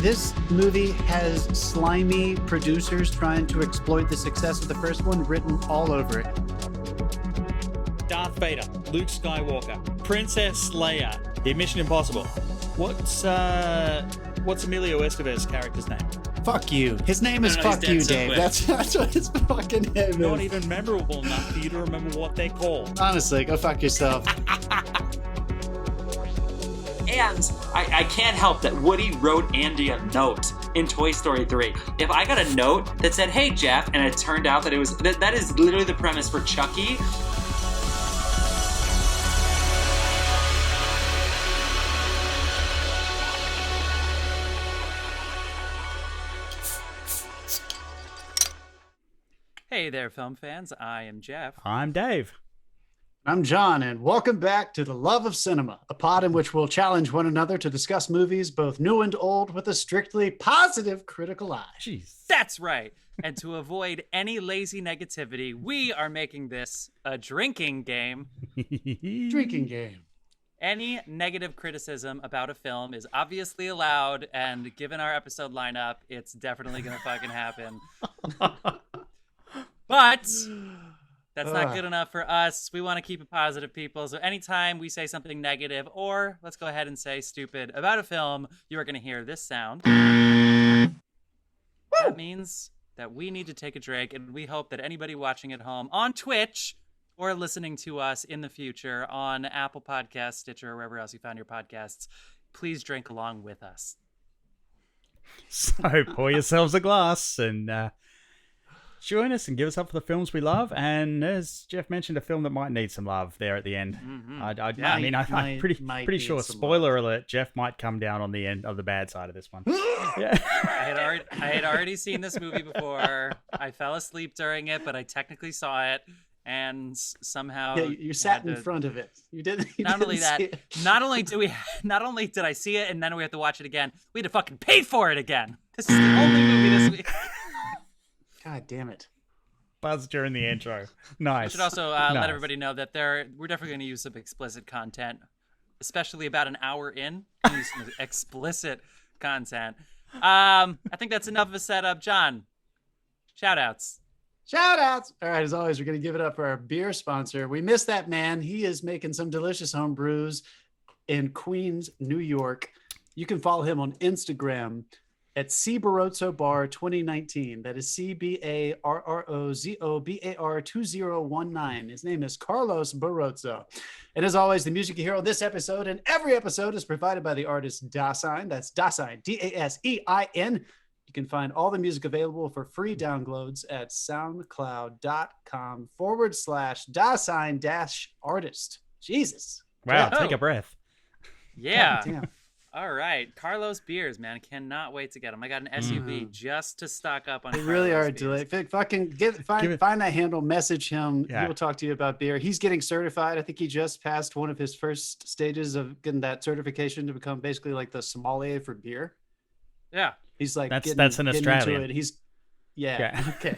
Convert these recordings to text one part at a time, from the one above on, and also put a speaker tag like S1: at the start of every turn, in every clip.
S1: this movie has slimy producers trying to exploit the success of the first one written all over it.
S2: Darth Vader, Luke Skywalker, Princess Leia, Mission Impossible. What's Emilio Estevez's character's name?
S1: Fuck you. His name is Fuck You, Dave. That's what his fucking name is.
S2: Not even memorable enough for you to remember what they're called.
S1: Honestly, go fuck yourself.
S3: And I can't help that Woody wrote Andy a note in Toy Story 3. If I got a note that said, "Hey Jeff," and it turned out that it was that is literally the premise for Chucky.
S4: Hey there, film fans. I am Jeff.
S5: I'm Dave.
S1: I'm John, and welcome back to The Love of Cinema, a pod in which we'll challenge one another to discuss movies, both new and old, with a strictly positive critical eye.
S5: Jeez.
S4: That's right. And to avoid any lazy negativity, we are making this a drinking game.
S1: Drinking game.
S4: Any negative criticism about a film is obviously allowed, and given our episode lineup, it's definitely gonna fucking happen. But that's not good enough for us. We want to keep it positive, people. So anytime we say something negative, or let's go ahead and say stupid about a film, you are going to hear this sound. That means that we need to take a drink, and we hope that anybody watching at home on Twitch or listening to us in the future on Apple Podcasts, Stitcher, or wherever else you found your podcasts, please drink along with us.
S5: So pour yourselves a glass and join us and give us up for the films we love. And as Jeff mentioned, a film that might need some love there at the end.
S4: Mm-hmm.
S5: I'm pretty sure, spoiler alert, Jeff might come down on the end of the bad side of this one. Yeah.
S4: I had already seen this movie before. I fell asleep during it, but I technically saw it. And somehow
S1: you sat in front of it. You didn't.
S4: Not only that, not only did I see it, and then we have to watch it again. We had to fucking pay for it again. This is the only movie this week.
S1: God damn it!
S5: Buzz during the intro. Nice.
S4: I should also let everybody know that we're definitely going to use some explicit content, especially about an hour in. We're gonna use some explicit content. I think that's enough of a setup. John, shout outs.
S1: Shout outs. All right, as always, we're going to give it up for our beer sponsor. We miss that man. He is making some delicious home brews in Queens, New York. You can follow him on Instagram at C Barrozo Bar 2019. That is CBARROZOBAR 2019. His name is Carlos Barrozo. And as always, the music you hear on this episode and every episode is provided by the artist Dasein. That's Dasein, Dasein. You can find all the music available for free downloads at soundcloud.com/Dasein-artist. Jesus.
S5: Wow, take a breath.
S4: Yeah. All right. Carlos beers, man. Cannot wait to get them. I got an SUV just to stock up on
S1: They
S4: Carlos
S1: really are
S4: beers.
S1: delightful. Fucking find that handle, message him. Yeah. He will talk to you about beer. He's getting certified. I think he just passed one of his first stages of getting that certification to become basically like the sommelier for beer.
S4: Yeah.
S1: He's like
S5: that's an Australian.
S1: Into it. Okay.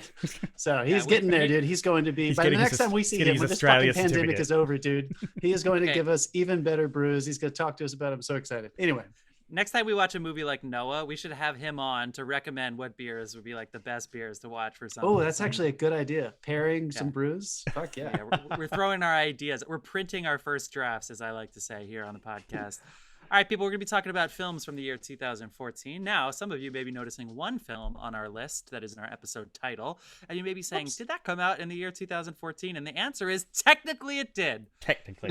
S1: So he's getting there, dude. He's going to be by the next time we see him when this fucking pandemic is over, dude. He is going to give us even better brews. He's going to talk to us about it. I'm so excited. Anyway,
S4: next time we watch a movie like Noah, we should have him on to recommend what beers would be like the best beers to watch for something.
S1: Oh, that's actually a good idea. Pairing some brews. Fuck yeah.
S4: We're throwing our ideas. We're printing our first drafts, as I like to say here on the podcast. All right, people, we're going to be talking about films from the year 2014. Now, some of you may be noticing one film on our list that is in our episode title, and you may be saying, Did that come out in the year 2014? And the answer is, technically it did.
S5: Technically,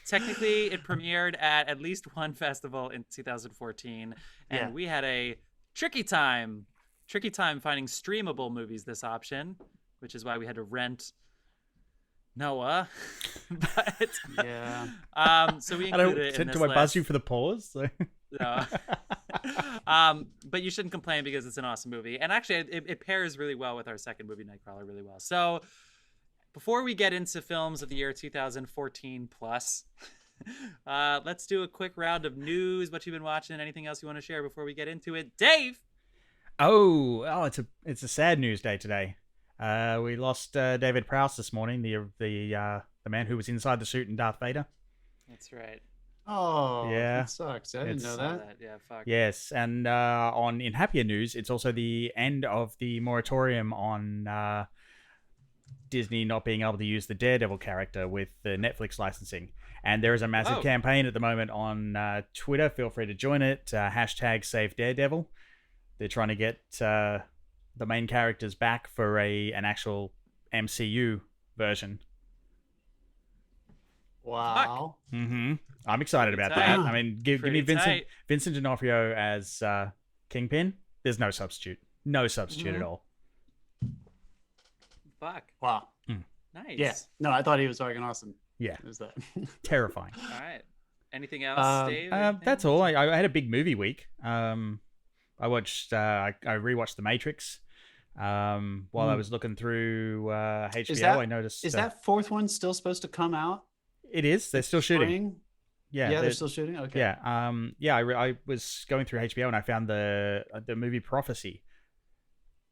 S4: it premiered at least one festival in 2014, and we had a tricky time finding streamable movies this option, which is why we had to rent Noah. But so we included it in this
S5: do I
S4: list.
S5: buzz you for the pause?
S4: No. But you shouldn't complain because it's an awesome movie, and actually it pairs really well with our second movie, Nightcrawler, really well. So before we get into films of the year 2014 plus, let's do a quick round of news. What you've been watching? Anything else you want to share before we get into it, Dave?
S5: It's a sad news day today. We lost David Prowse this morning, the man who was inside the suit in Darth Vader.
S4: That's right.
S1: Oh,
S5: Yeah.
S1: that sucks. I didn't
S5: It's-
S1: know
S4: Saw
S1: that.
S4: Yeah, fuck.
S5: Yes, and in happier news, it's also the end of the moratorium on Disney not being able to use the Daredevil character with the Netflix licensing. And there is a massive
S4: Oh.
S5: campaign at the moment on Twitter. Feel free to join it. Hashtag Save Daredevil. They're trying to get the main characters back for an actual MCU version.
S1: Wow.
S5: Mm-hmm. I'm excited
S4: Pretty
S5: about
S4: tight.
S5: that. I mean, give me
S4: Pretty tight.
S5: Vincent D'Onofrio as Kingpin. There's no substitute. No substitute at all.
S4: Fuck.
S1: Wow.
S4: Nice.
S1: Yeah. No, I thought he was fucking awesome.
S5: Yeah,
S1: It was that.
S5: terrifying.
S4: All right. Anything else, Dave? Anything?
S5: That's all. I had a big movie week. I watched. I rewatched The Matrix. While I was looking through HBO, I noticed.
S1: Is that fourth one still supposed to come out?
S5: It is. They're still shooting.
S1: Spring? Yeah, they're still shooting. Okay.
S5: Yeah. I was going through HBO and I found the movie Prophecy.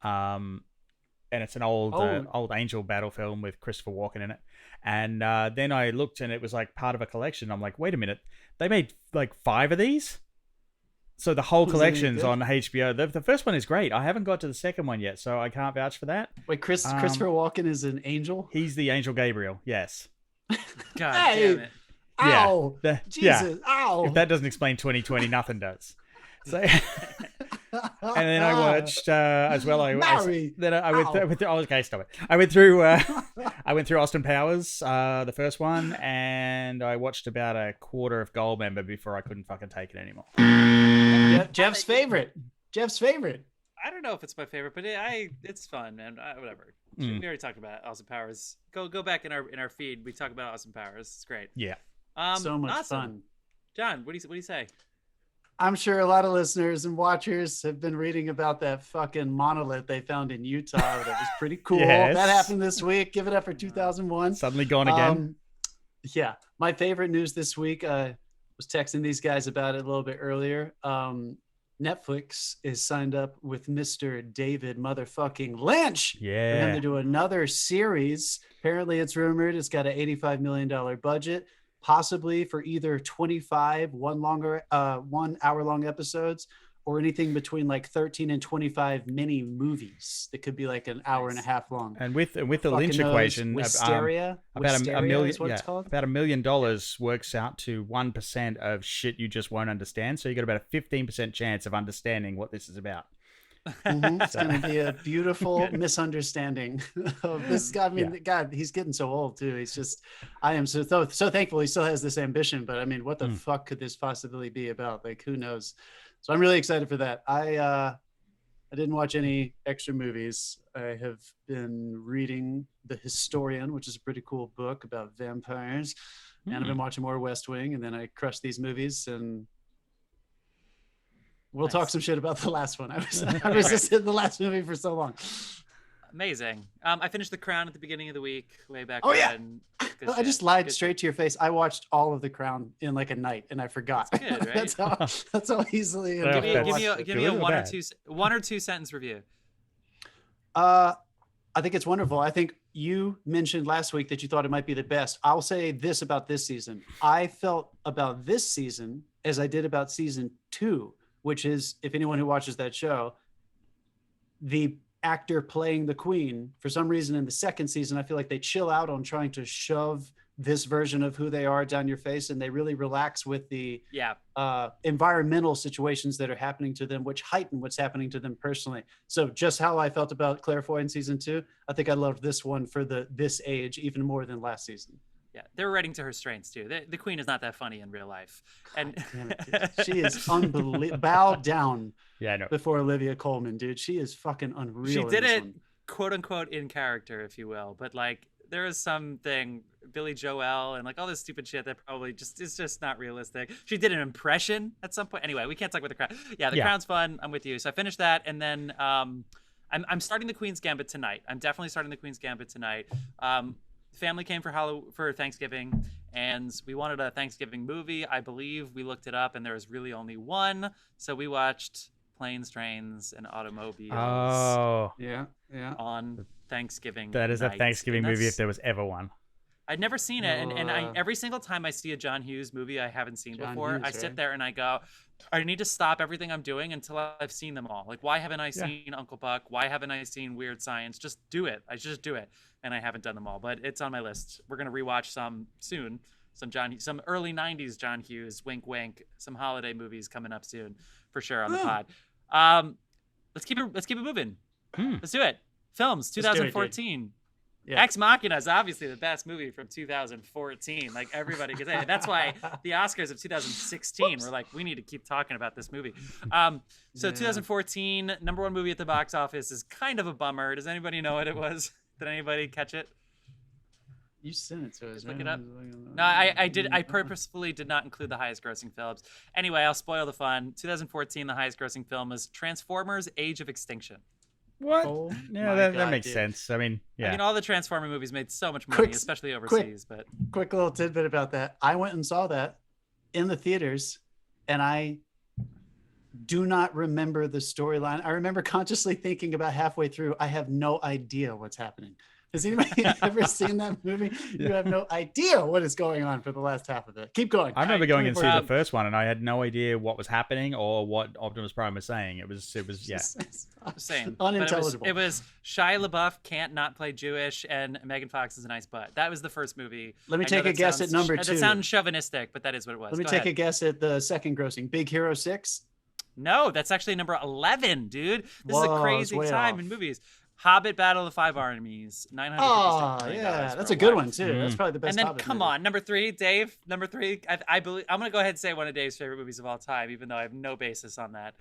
S5: And it's an old angel battle film with Christopher Walken in it. And then I looked and it was like part of a collection. I'm like, wait a minute, they made like 5 of these. So the whole collection's on HBO. The first one is great. I haven't got to the second one yet, so I can't vouch for that.
S1: Wait, Christopher Walken is an angel?
S5: He's the angel Gabriel. Yes.
S4: God
S1: Hey!
S4: damn it.
S1: Ow!
S5: Yeah.
S1: Jesus! Ow!
S5: If that doesn't explain 2020, nothing does. So, and then I watched as well. I went. Okay, stop it. I went through. I went through Austin Powers, the first one, and I watched about a quarter of Goldmember before I couldn't fucking take it anymore.
S1: Yeah, Jeff's favorite. Jeff's favorite.
S4: I don't know if it's my favorite, but it's fun, man. Whatever. We already talked about Austin Powers. Go back in our feed. We talk about Austin Powers. It's great.
S5: Yeah.
S1: So much
S4: awesome.
S1: fun.
S4: John, what do you say?
S1: I'm sure a lot of listeners and watchers have been reading about that fucking monolith they found in Utah. That was pretty cool.
S5: Yes.
S1: That happened this week. Give it up for 2001.
S5: Suddenly gone again.
S1: Yeah. My favorite news this week, was texting these guys about it a little bit earlier. Netflix is signed up with Mr. David motherfucking Lynch for him to do another series. Apparently it's rumored it's got an $85 million budget, possibly for either 25 1 hour long episodes or anything between like 13 and 25 mini movies that could be like an hour and a half long.
S5: And with the Lynch equation,
S1: Wisteria,
S5: about $1 million,
S1: is what it's called.
S5: about $1 million works out to 1% of shit you just won't understand. So you got about a 15% chance of understanding what this is about.
S1: It's going to be a beautiful misunderstanding of this guy. I mean, God, he's getting so old too. He's just, I am so thankful he still has this ambition. But I mean, what the fuck could this possibly be about? Like, who knows? So I'm really excited for that. I didn't watch any extra movies. I have been reading The Historian, which is a pretty cool book about vampires, and I've been watching more West Wing. And then I crushed these movies and. We'll talk some shit about the last one. I resisted the last movie for so long.
S4: Amazing. I finished The Crown at the beginning of the week, way back
S1: Oh, yeah.
S4: when.
S1: I just lied straight to your face. I watched all of The Crown in like a night, and I forgot.
S4: That's good, right?
S1: that's how easily.
S4: Give me a
S5: Good
S4: one or two sentence review.
S1: I think it's wonderful. I think you mentioned last week that you thought it might be the best. I'll say this about this season. I felt about this season as I did about season 2. Which is, if anyone who watches that show, the actor playing the queen, for some reason in the second season, I feel like they chill out on trying to shove this version of who they are down your face, and they really relax with the environmental situations that are happening to them, which heighten what's happening to them personally. So just how I felt about Claire Foy in season 2, I think I loved this one for this age even more than last season.
S4: Yeah, they're writing to her strengths too. The queen is not that funny in real life, and
S1: she is unbelievable. Bow down,
S5: I know.
S1: before Olivia Colman, dude. She is fucking unreal.
S4: She did it, quote unquote, in character, if you will. But like, there is something Billy Joel and like all this stupid shit that probably is just not realistic. She did an impression at some point. Anyway, we can't talk about The Crown. Yeah, The Crown's fun. I'm with you. So I finished that, and then I'm starting The Queen's Gambit tonight. I'm definitely starting The Queen's Gambit tonight. Family came for Thanksgiving, and we wanted a Thanksgiving movie. I believe we looked it up, and there was really only one. So we watched Planes, Trains, and Automobiles.
S5: Oh,
S1: yeah.
S4: On Thanksgiving.
S5: That is
S4: night.
S5: a Thanksgiving movie if there was ever one.
S4: I'd never seen it, and I every single time I see a John Hughes movie I haven't seen before, I sit there and I go, I need to stop everything I'm doing until I've seen them all. Like, why haven't I seen Uncle Buck? Why haven't I seen Weird Science? Just do it. I just do it, and I haven't done them all, but it's on my list. We're gonna rewatch some soon. Some early '90s John Hughes, wink, wink. Some holiday movies coming up soon, for sure on the pod. Let's keep it moving. Let's do it. Films 2014.
S1: Yeah.
S4: Ex Machina is obviously the best movie from 2014. Like, everybody can say it. That's why the Oscars of 2016 were like, we need to keep talking about this movie. So 2014, number one movie at the box office is kind of a bummer. Does anybody know what it was? Did anybody catch it?
S1: You sent it to us.
S4: Look it up. No, I did. I purposefully did not include the highest grossing films. Anyway, I'll spoil the fun. 2014, the highest grossing film was Transformers: Age of Extinction.
S5: What?
S1: Oh
S5: yeah, that makes sense. I mean,
S4: all the Transformer movies made so much money, especially overseas. But
S1: quick little tidbit about that. I went and saw that in the theaters, and I do not remember the storyline. I remember consciously thinking about halfway through, I have no idea what's happening. Has anybody ever seen that movie? You have no idea what is going on for the last half of it. Keep going.
S5: I remember going and seeing the first one, and I had no idea what was happening or what Optimus Prime was saying. It was
S4: same.
S1: Unintelligible.
S4: It was Shia LaBeouf can't not play Jewish, and Megan Fox is a nice butt. That was the first movie.
S1: Let me take a guess at number 2.
S4: That sounds chauvinistic, but that is what it was.
S1: Let me take a guess at the second grossing. Big Hero 6?
S4: No, that's actually number 11, dude. This is a crazy time in movies. Hobbit: Battle of the Five Armies, $956 million.
S1: Yeah, that's a good one too. That's probably the best.
S4: And then,
S1: Hobbit
S4: come
S1: movie.
S4: on, number 3, Dave. Number 3, I believe I'm gonna go ahead and say one of Dave's favorite movies of all time, even though I have no basis on that.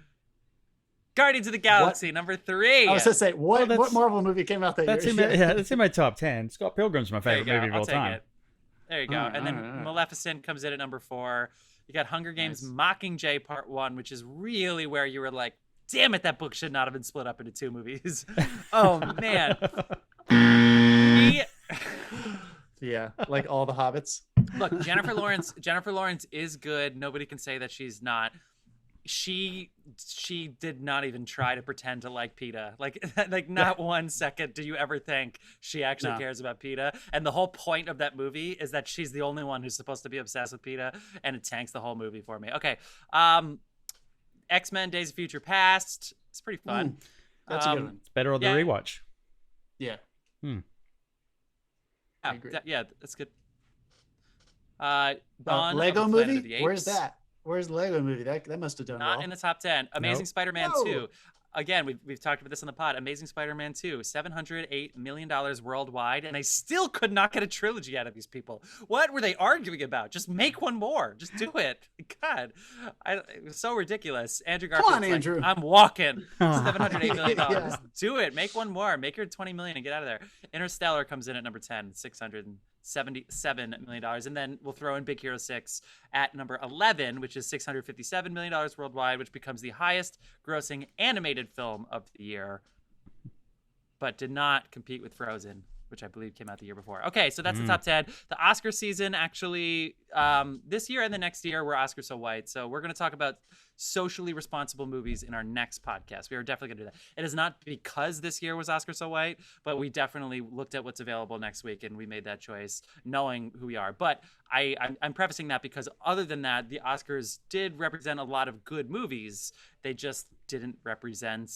S4: Guardians of the Galaxy, number 3.
S1: I was gonna say, what Marvel movie came out that year?
S5: That's in my top 10. Scott Pilgrim's my favorite movie of all time.
S4: There you go. And then Maleficent comes in at number 4. You got Hunger Games: Mockingjay Part 1, which is really where you were like, damn it, that book should not have been split up into 2 movies. Oh, man.
S1: Yeah, like all the Hobbits.
S4: Look, Jennifer Lawrence is good. Nobody can say that she's not. She did not even try to pretend to like PETA. Like not 1 second do you ever think she actually cares about PETA. And the whole point of that movie is that she's the only one who's supposed to be obsessed with PETA, and it tanks the whole movie for me. Okay. X-Men: Days of Future Past. It's pretty fun.
S1: That's a good one.
S5: It's better on the rewatch.
S1: Yeah.
S4: Yeah, that's good.
S1: Lego movie? Where's that? Where's the Lego movie? That must have done
S4: Not
S1: well.
S4: in the top 10. Amazing Spider-Man 2. Again, we've talked about this on the pod. Amazing Spider-Man 2, $708 million worldwide, and they still could not get a trilogy out of these people. What were they arguing about? Just make one more. Just do it. God, it was so ridiculous. Andrew Garfield's
S1: Come on, Andrew.
S4: I'm walking. $708 million. Just do it. Make one more. Make your $20 million and get out of there. Interstellar comes in at number 10, $677 million, and then we'll throw in Big Hero 6 at number 11, which is $657 million worldwide, which becomes the highest grossing animated film of the year, but did not compete with Frozen, which I believe came out the year before. Okay, so that's the top 10. The Oscar season actually, this year and the next year were Oscar so white. So we're going to talk about socially responsible movies in our next podcast. We are definitely going to do that. It is not because this year was Oscar so white, but we definitely looked at what's available next week and we made that choice knowing who we are. But I'm prefacing that because other than that, the Oscars did represent a lot of good movies. They just didn't represent,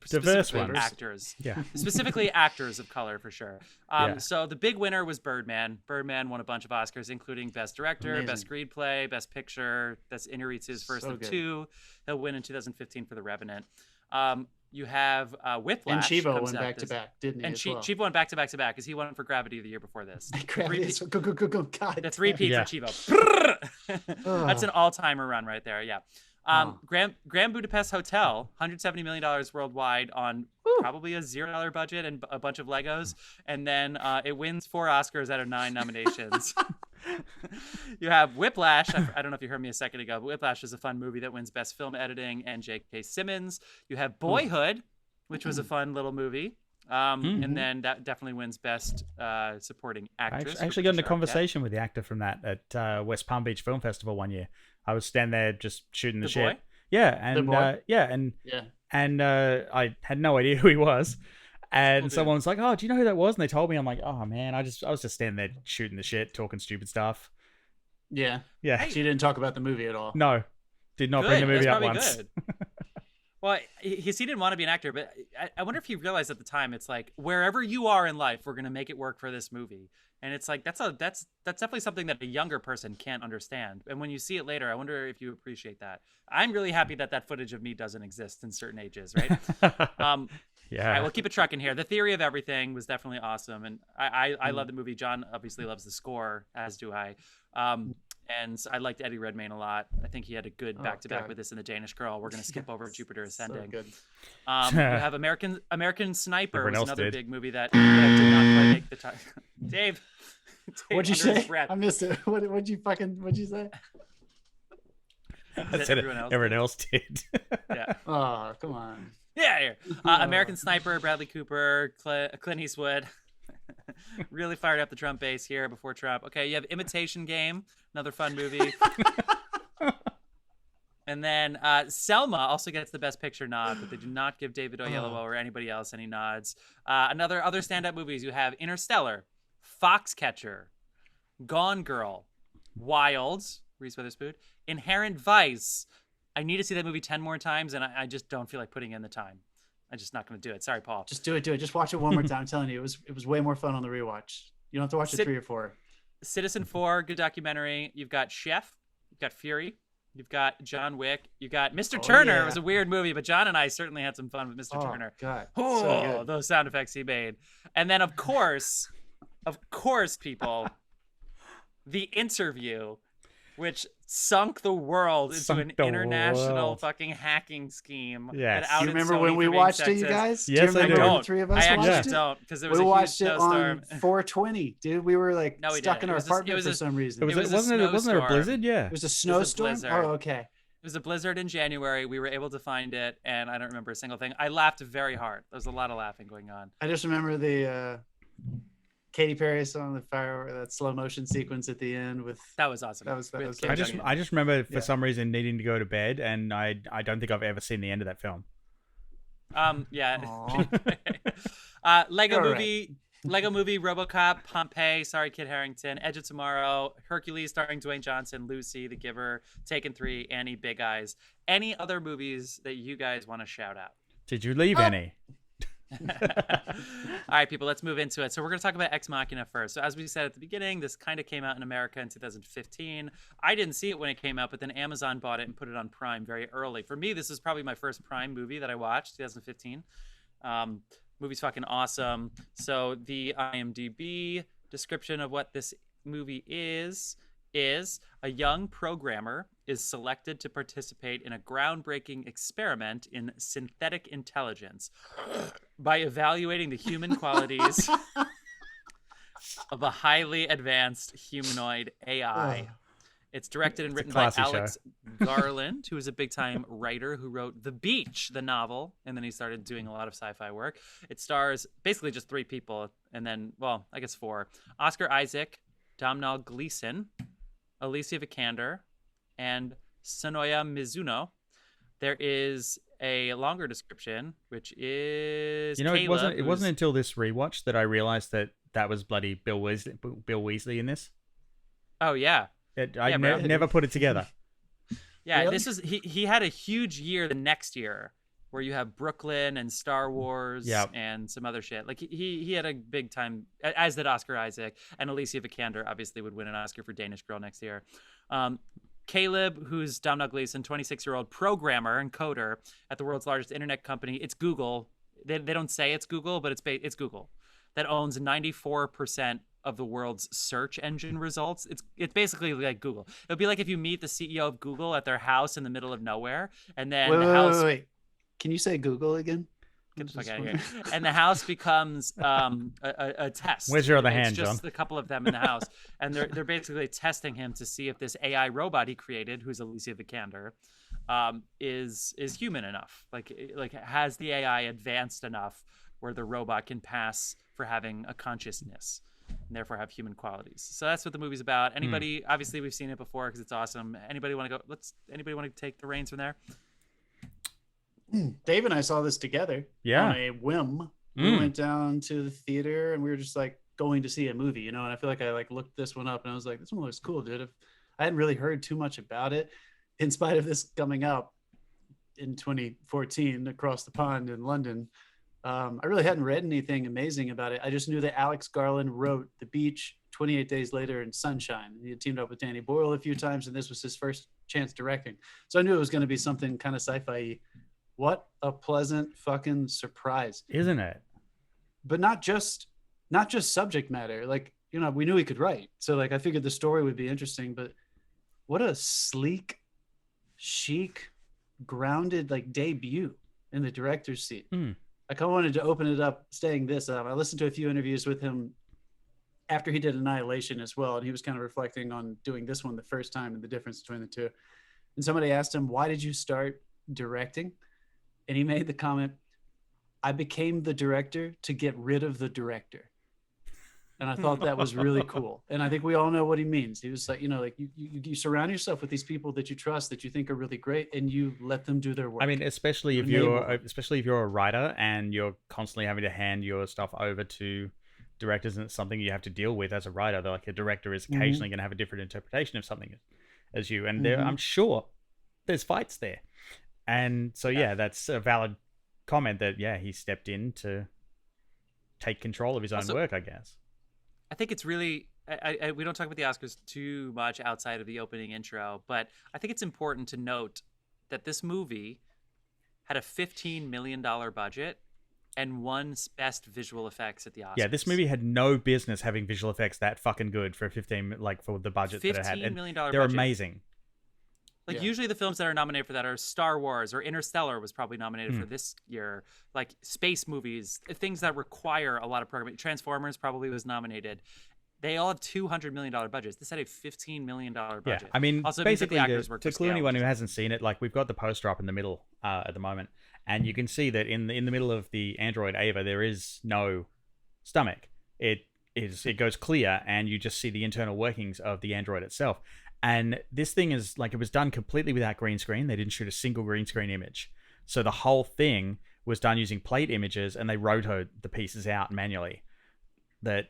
S5: diverse ones.
S4: Actors.
S5: Yeah.
S4: Specifically actors of color, for sure. So the big winner was Birdman. Birdman won a bunch of Oscars, including Best Director,
S1: Amazing.
S4: Best Screenplay, Best Picture. That's Inarritu's first of 2. He'll win in 2015 for The Revenant. You have Whiplash.
S1: And Chivo
S4: comes
S1: went
S4: out
S1: back to back, didn't he?
S4: And
S1: as well?
S4: Chivo went back to back to back because he won for Gravity the year before this.
S1: God.
S4: That's repeat
S5: Yeah.
S4: for Chivo. That's an all-timer run right there. Yeah. Grand Budapest Hotel, $170 million worldwide on probably a $0 budget and a bunch of Legos. And then it wins 4 Oscars out of 9 nominations. You have Whiplash. I don't know if you heard me a second ago, but Whiplash is a fun movie that wins Best Film Editing and J.K. Simmons. You have Boyhood, which was a fun little movie. And then that definitely wins Best Supporting Actress.
S5: I actually got into conversation with the actor from that at West Palm Beach Film Festival one year. I was standing there just shooting the shit.
S1: Boy?
S5: Yeah, and
S1: The Boy?
S5: and I had no idea who he was. And
S4: Cool dude.
S5: someone was like, "Oh, do you know who that was?" And they told me. I'm like, "Oh man, I was just standing there shooting the shit, talking stupid stuff."
S1: Yeah.
S5: Yeah.
S1: She didn't talk about the movie at all.
S5: No, did not
S4: Good.
S5: bring the movie
S4: That's
S5: up
S4: probably
S5: once.
S4: good. Well, he didn't want to be an actor, but I wonder if he realized at the time it's like wherever you are in life, we're gonna make it work for this movie, and it's like that's definitely something that a younger person can't understand. And when you see it later, I wonder if you appreciate that. I'm really happy that footage of me doesn't exist in certain ages, right?
S5: Yeah.
S4: All right, we'll keep it trucking here. The Theory of Everything was definitely awesome, and I love the movie. John obviously loves the score, as do I. And I liked Eddie Redmayne a lot. I think he had a good back-to-back with this in The Danish Girl. We're going to skip over Jupiter Ascending.
S1: So good.
S4: We have American Sniper,
S5: Everyone
S4: was
S5: else
S4: another
S5: did.
S4: big movie that did not quite make the time. Dave,
S1: What'd you
S4: under his
S1: say?
S4: breath.
S1: I missed it. What'd you say?
S5: I said it. Everyone else did.
S4: Yeah.
S1: Oh, come on.
S4: Yeah, here. American Sniper, Bradley Cooper, Clint Eastwood. Really fired up the Trump base here before Trump. Okay, you have Imitation Game, another fun movie. And then Selma also gets the Best Picture nod, but they do not give David Oyelowo or anybody else any nods. Other stand-up movies, you have Interstellar, Foxcatcher, Gone Girl, Wild, Reese Witherspoon, Inherent Vice. I need to see that movie 10 more times, and I just don't feel like putting in the time. I'm just not going to do it. Sorry, Paul.
S1: Just do it. Just watch it one more time. I'm telling you, it was way more fun on the rewatch. You don't have to watch it 3 or 4.
S4: Citizen 4, good documentary. You've got Chef. You've got Fury. You've got John Wick. You've got Mr. Turner.
S1: Yeah.
S4: It was a weird movie, but John and I certainly had some fun with Mr. Turner.
S1: God.
S4: Oh,
S1: So good.
S4: those sound effects he made. And then, of course, people, The Interview, which sunk the world into
S5: Sunk
S4: an
S5: the
S4: international
S5: world.
S4: fucking hacking scheme.
S5: Yes.
S4: that
S5: You
S1: You
S4: outed
S1: remember
S4: Sony
S1: when we
S4: for being
S1: watched it, you
S4: sexist.
S1: guys?
S5: Yes,
S1: do you
S5: I
S1: remember
S5: do.
S1: when the 3 of us
S4: I
S1: watched
S4: actually
S1: it?
S4: don't, because there was
S1: We
S4: a huge
S1: watched it
S4: snowstorm.
S1: on 420, dude. We were like
S4: No, we
S1: stuck
S4: didn't.
S1: in our
S4: It was
S1: apartment for some reason.
S4: was a
S5: Wasn't there a
S4: snowstorm.
S5: blizzard? Yeah.
S1: It was a snowstorm.
S4: blizzard.
S1: Oh, okay.
S4: It was a blizzard in January. We were able to find it, and I don't remember a single thing. I laughed very hard. There was a lot of laughing going on.
S1: I just remember the Katy Perry song, the firework, that slow motion sequence at the end with.
S4: That was awesome.
S1: That was
S4: With
S1: so
S4: Kim
S1: good.
S5: I just remember for
S1: Yeah.
S5: some reason needing to go to bed, and I don't think I've ever seen the end of that film.
S4: Yeah.
S1: Aw.
S4: Lego
S1: All right.
S4: movie. Lego Movie, RoboCop, Pompeii, sorry Kid Harington, Edge of Tomorrow, Hercules starring Dwayne Johnson, Lucy, The Giver, Taken 3, Annie, Big Eyes. Any other movies that you guys want to shout out?
S5: Did you leave any?
S4: All right, people, let's move into it. So we're going to talk about Ex Machina first. So as we said at the beginning, this kind of came out in America in 2015. I didn't see it when it came out, but then Amazon bought it and put it on Prime very early. For me, this is probably my first Prime movie that I watched, 2015. Movie's fucking awesome. So the IMDb description of what this movie is a young programmer is selected to participate in a groundbreaking experiment in synthetic intelligence by evaluating the human qualities of a highly advanced humanoid AI. It's directed and written by
S5: classy
S4: Alex Garland, who is a big-time writer who wrote The Beach, the novel, and then he started doing a lot of sci-fi work. It stars basically just 3 people, and then, well, I guess 4. Oscar Isaac, Domhnall Gleeson, Alicia Vikander, and Sonoya Mizuno. There is a longer description, which is
S5: You know,
S4: Caleb,
S5: it wasn't until this rewatch that I realized that was bloody Bill Weasley in this.
S4: Oh, yeah.
S5: I
S4: bro.
S5: never put it together.
S4: Yeah,
S1: Really?
S4: this is he had a huge year the next year where you have Brooklyn and Star Wars
S5: Yep.
S4: and some other shit. Like he had a big time, as did Oscar Isaac, and Alicia Vikander obviously would win an Oscar for Danish Girl next year. Caleb, who's Domhnall Gleeson, 26-year-old programmer and coder at the world's largest internet company. It's Google. They don't say it's Google, but it's Google that owns 94% of the world's search engine results. It's basically like Google. It would be like if you meet the CEO of Google at their house in the middle of nowhere, and then the house.
S1: Wait. Can you say Google again?
S4: Get the fuck out of here. And the house becomes a test.
S5: Where's your other
S4: It's
S5: hand,
S4: just
S5: John?
S4: a couple of them in the house, and they're basically testing him to see if this AI robot he created, who's Alicia Vikander, is human enough. Like has the AI advanced enough where the robot can pass for having a consciousness and therefore have human qualities. So that's what the movie's about. Anybody? Obviously, we've seen it before because it's awesome. Anybody want to go? Anybody want to take the reins from there?
S1: Dave and I saw this together.
S5: Yeah.
S1: On a whim. We went down to the theater and we were just like going to see a movie, you know. And I feel like I like looked this one up and I was like, this one looks cool, dude. I hadn't really heard too much about it, in spite of this coming out in 2014 across the pond in London. I really hadn't read anything amazing about it. I just knew that Alex Garland wrote The Beach, 28 Days Later, and Sunshine. He had teamed up with Danny Boyle a few times, and this was his first chance directing. So I knew it was going to be something kind of sci-fi. What a pleasant fucking surprise,
S5: isn't it?
S1: But not just subject matter. Like, you know, we knew he could write, so like I figured the story would be interesting. But what a sleek, chic, grounded like debut in the director's seat. I kind of wanted to open it up, staying this up. I listened to a few interviews with him after he did Annihilation as well, and he was kind of reflecting on doing this one the first time and the difference between the two. And somebody asked him, why did you start directing? And he made the comment, I became the director to get rid of the director. And I thought that was really cool. And I think we all know what he means. He was like, you know, like you surround yourself with these people that you trust, that you think are really great, and you let them do their work.
S5: I mean, especially if you're a writer and you're constantly having to hand your stuff over to directors, and it's something you have to deal with as a writer. Like a director is occasionally going to have a different interpretation of something as you, and I'm sure there's fights there. And so yeah, that's a valid comment that he stepped in to take control of his own work, I guess.
S4: I think it's really, we don't talk about the Oscars too much outside of the opening intro, but I think it's important to note that this movie had a $15 million budget and won Best Visual Effects at the Oscars.
S5: Yeah, this movie had no business having visual effects that fucking good for for the budget that it had.
S4: $15 million
S5: they're
S4: budget.
S5: Amazing.
S4: Like usually the films that are nominated for that are Star Wars, or Interstellar was probably nominated for this year. Like space movies, things that require a lot of programming. Transformers probably was nominated. They all have $200 million budgets. This had a $15 million budget.
S5: Yeah, I mean,
S4: also,
S5: basically,
S4: the actors work
S5: to clue anyone who hasn't seen it, like we've got the poster up in the middle at the moment, and you can see that in the middle of the android Ava, there is no stomach. It goes clear, and you just see the internal workings of the android itself. And this thing is like, it was done completely without green screen. They didn't shoot a single green screen image. So the whole thing was done using plate images, and they rotoed the pieces out manually that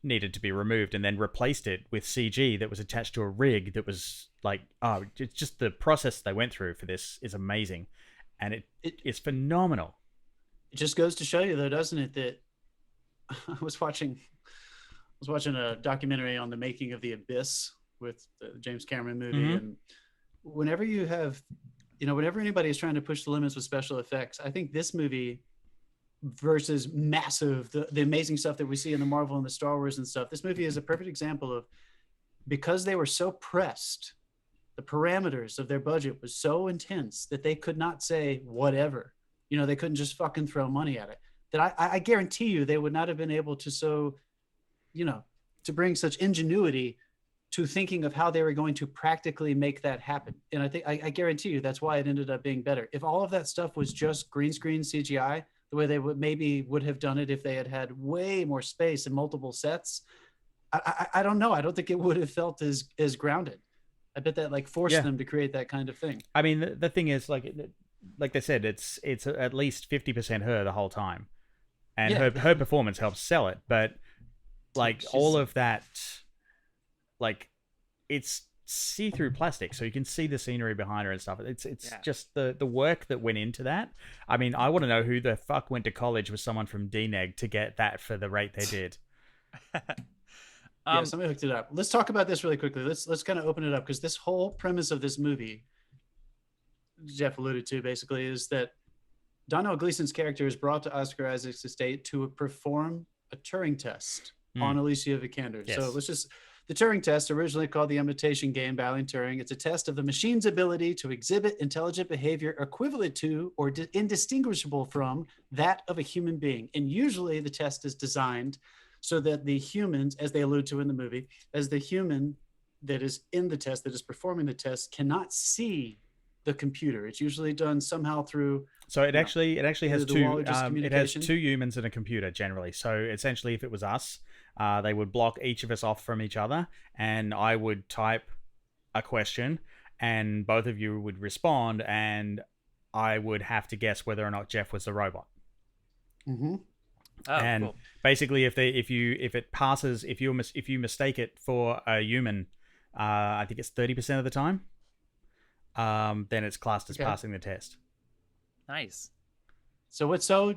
S5: needed to be removed, and then replaced it with CG that was attached to a rig that was like, it's just the process they went through for this is amazing. And it's phenomenal.
S1: It just goes to show you though, doesn't it, that I was watching a documentary on the making of The Abyss with the James Cameron movie. And whenever you have, whenever anybody is trying to push the limits with special effects, I think this movie versus massive, the amazing stuff that we see in the Marvel and the Star Wars and stuff, this movie is a perfect example of, because they were so pressed, the parameters of their budget was so intense that they could not say whatever. They couldn't just fucking throw money at it. That I guarantee you they would not have been able to to bring such ingenuity to thinking of how they were going to practically make that happen. And I think I guarantee you that's why it ended up being better. If all of that stuff was just green screen CGI, the way they would have done it if they had way more space and multiple sets, I don't know. I don't think it would have felt as grounded. I bet that forced them to create that kind of thing.
S5: I mean, the thing is, like they said, it's at least 50% her the whole time, and her performance helps sell it. But all of that, it's see-through plastic, so you can see the scenery behind her and stuff. It's just the work that went into that. I mean, I want to know who the fuck went to college with someone from DNEG to get that for the rate they did.
S1: Somebody hooked it up. Let's talk about this really quickly. Let's kind of open it up, because this whole premise of this movie, Jeff alluded to basically, is that Domhnall Gleeson's character is brought to Oscar Isaac's estate to perform a Turing test on Alicia Vikander.
S5: Yes.
S1: So the Turing test, originally called the Imitation Game by Alan Turing, it's a test of the machine's ability to exhibit intelligent behavior equivalent to or indistinguishable from that of a human being. And usually the test is designed so that the humans, as they allude to in the movie, as the human that is in the test, that is performing the test, cannot see the computer. It's usually done somehow through. So
S5: it actually has two. It has two humans and a computer generally. So essentially, if it was us, they would block each of us off from each other, and I would type a question, and both of you would respond, and I would have to guess whether or not Jeff was the robot.
S4: Oh,
S5: and
S4: cool.
S5: basically, if you mistake it for a human, I think it's 30% of the time, then it's classed as passing the test.
S4: Nice.
S1: So what's so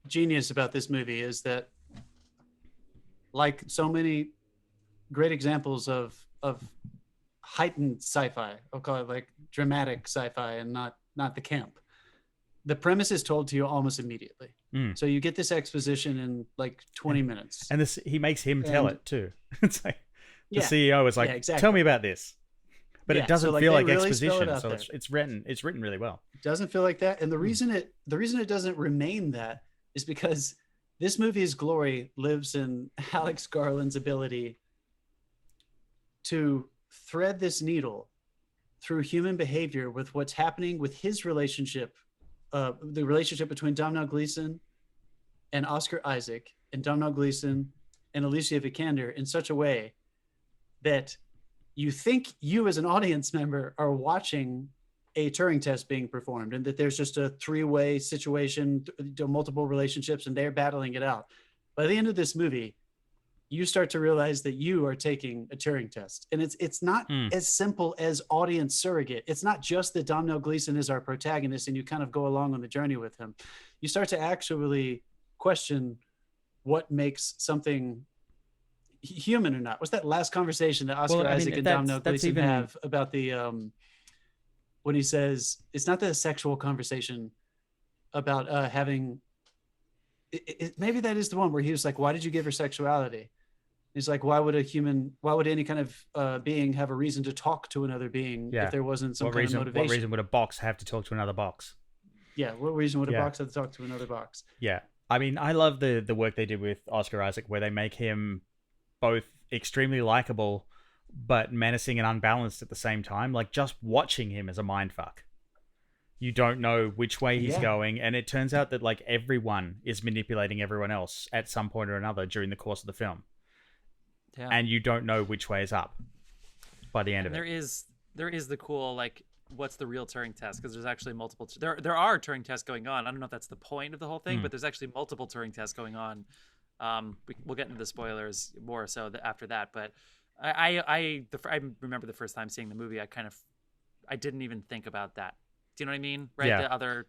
S1: genius about this movie is that, like so many great examples of heightened sci-fi, I'll call it like dramatic sci-fi and not the camp, the premise is told to you almost immediately. So you get this exposition in like 20 minutes.
S5: And he makes him tell it too. It's like the CEO is like,
S1: exactly.
S5: tell me about this. But it doesn't feel like
S1: really
S5: exposition. So it's written really well.
S1: It doesn't feel like that. And the reason it doesn't remain that is because this movie's glory lives in Alex Garland's ability to thread this needle through human behavior with what's happening with his relationship, the relationship between Domhnall Gleeson and Oscar Isaac, and Domhnall Gleeson and Alicia Vikander, in such a way that you think you as an audience member are watching a Turing test being performed, and that there's just a three-way situation, multiple relationships, and they're battling it out. By the end of this movie, you start to realize that you are taking a Turing test. And it's not as simple as audience surrogate. It's not just that Domhnall Gleeson is our protagonist and you kind of go along on the journey with him. You start to actually question what makes something human or not. What's that last conversation that Oscar Isaac and Domhnall Gleeson have about the when he says, it's not the sexual conversation about having maybe that is the one where he was like, why did you give her sexuality? He's like, why would any kind of being have a reason to talk to another being if there wasn't some kind of motivation?
S5: What reason would a box have to talk to another box?
S1: Yeah, what reason would a box have to talk to another box?
S5: Yeah. I mean, I love the work they did with Oscar Isaac, where they make him both extremely likable but menacing and unbalanced at the same time. Like, just watching him is a mindfuck. You don't know which way he's going, and it turns out that like everyone is manipulating everyone else at some point or another during the course of the film. Yeah. And you don't know which way is up by the end of it.
S4: There is the cool, like, what's the real Turing test? Because there's actually multiple. There are Turing tests going on. I don't know if that's the point of the whole thing, but there's actually multiple Turing tests going on. We'll get into the spoilers more so after that. But I remember the first time seeing the movie, I didn't even think about that. Do you know what I mean? Right.
S5: Yeah.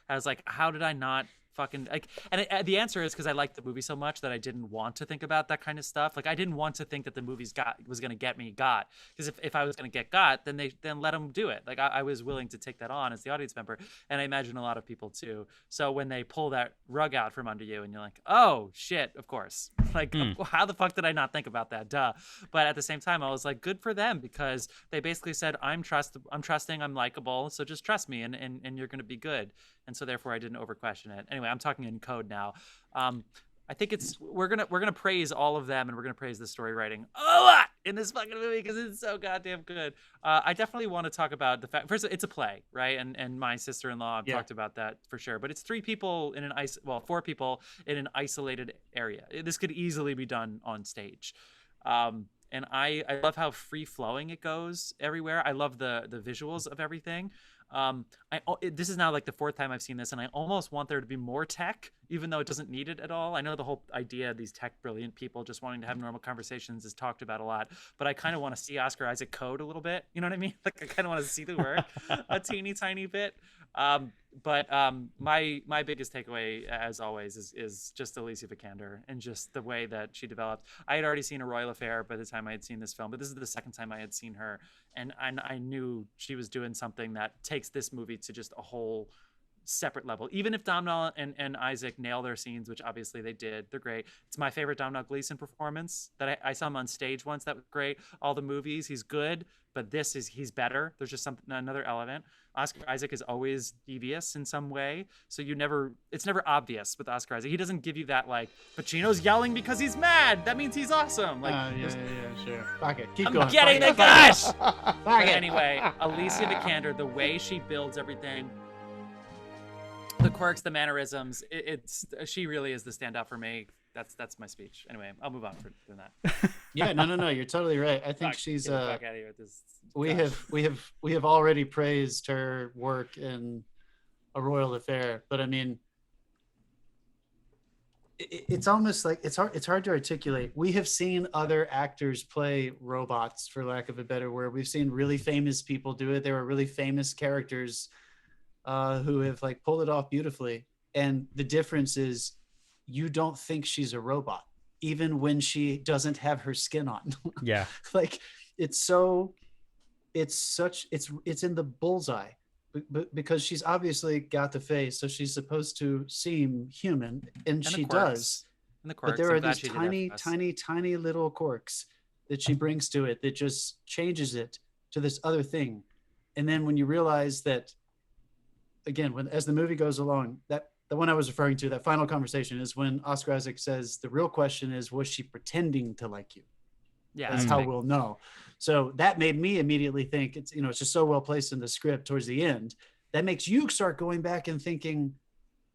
S4: I was like, how did I not fucking like? And the answer is because I liked the movie so much that I didn't want to think about that kind of stuff. Like, I didn't want to think that the movie's was going to get me got. Because if I was going to get got, then let them do it. Like, I was willing to take that on as the audience member, and I imagine a lot of people too. So when they pull that rug out from under you, and you're like, oh shit, of course. Like, how the fuck did I not think about that? Duh. But at the same time, I was like, good for them, because they basically said, I'm trusting, I'm likable, so just trust me, and you're going to be good. And so therefore I didn't over question it. Anyway, I'm talking in code now. I think we're gonna praise all of them, and we're gonna praise the story writing a lot in this fucking movie because it's so goddamn good. I definitely want to talk about the fact, first, it's a play, right? And my sister-in-law talked about that for sure. But it's 4 people in an isolated area. This could easily be done on stage. And I love how free-flowing it goes everywhere. I love the visuals of everything. This is now like the 4th time I've seen this, and I almost want there to be more tech, even though it doesn't need it at all. I know the whole idea of these tech brilliant people just wanting to have normal conversations is talked about a lot, but I kind of want to see Oscar Isaac code a little bit. You know what I mean? Like, I kind of want to see the work a teeny tiny bit. But my biggest takeaway, as always, is just Alicia Vikander and just the way that she developed. I had already seen A Royal Affair by the time I had seen this film, but this is the second time I had seen her, and I knew she was doing something that takes this movie to just a whole separate level. Even if Domhnall and Isaac nail their scenes, which obviously they did, they're great. It's my favorite Domhnall Gleeson performance that I saw him on stage once. That was great. All the movies, he's good, but he's better. There's just another element. Oscar Isaac is always devious in some way, so it's never obvious with Oscar Isaac. He doesn't give you that, like, Pacino's yelling because he's mad, that means he's awesome. Like,
S1: sure. Fuck it. Keep
S4: I'm
S1: going.
S4: getting the gush. But anyway, Alicia Vikander, the way she builds everything, the quirks, the mannerisms, she really is the standout for me. That's my speech. Anyway, I'll move on from that.
S1: Yeah, no, you're totally right. I think she's
S4: fuck out of here with this.
S1: We have already praised her work in A Royal Affair, but I mean, it's almost like it's hard to articulate. We have seen other actors play robots, for lack of a better word. We've seen really famous people do it. There were really famous characters who have like pulled it off beautifully. And the difference is you don't think she's a robot, even when she doesn't have her skin on.
S5: Yeah.
S1: Like it's in the bullseye. Because she's obviously got the face, so she's supposed to seem human, and she does.
S4: And the quirks.
S1: But there are these tiny little quirks that she brings to it that just changes it to this other thing. And then when you realize that, again, as the movie goes along, that the one I was referring to, that final conversation, is when Oscar Isaac says the real question is, was she pretending to like you?
S4: Yeah,
S1: that's how we'll know. So that made me immediately think it's just so well placed in the script towards the end. That makes you start going back and thinking,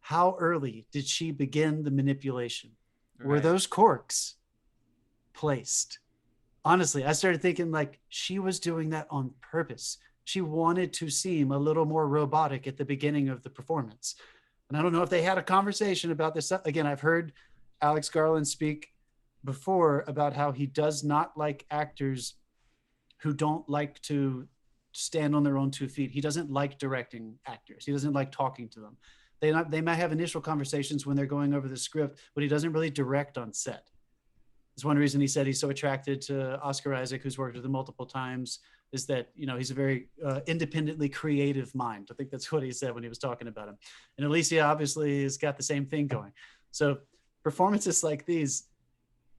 S1: how early did she begin the manipulation? Right. Were those corks placed? Honestly, I started thinking like she was doing that on purpose. She wanted to seem a little more robotic at the beginning of the performance. And I don't know if they had a conversation about this. Again, I've heard Alex Garland speak before about how he does not like actors who don't like to stand on their own 2 feet. He doesn't like directing actors. He doesn't like talking to them. They might have initial conversations when they're going over the script, but he doesn't really direct on set. It's one reason he said he's so attracted to Oscar Isaac, who's worked with him multiple times, is that, he's a very independently creative mind. I think that's what he said when he was talking about him. And Alicia obviously has got the same thing going. So performances like these,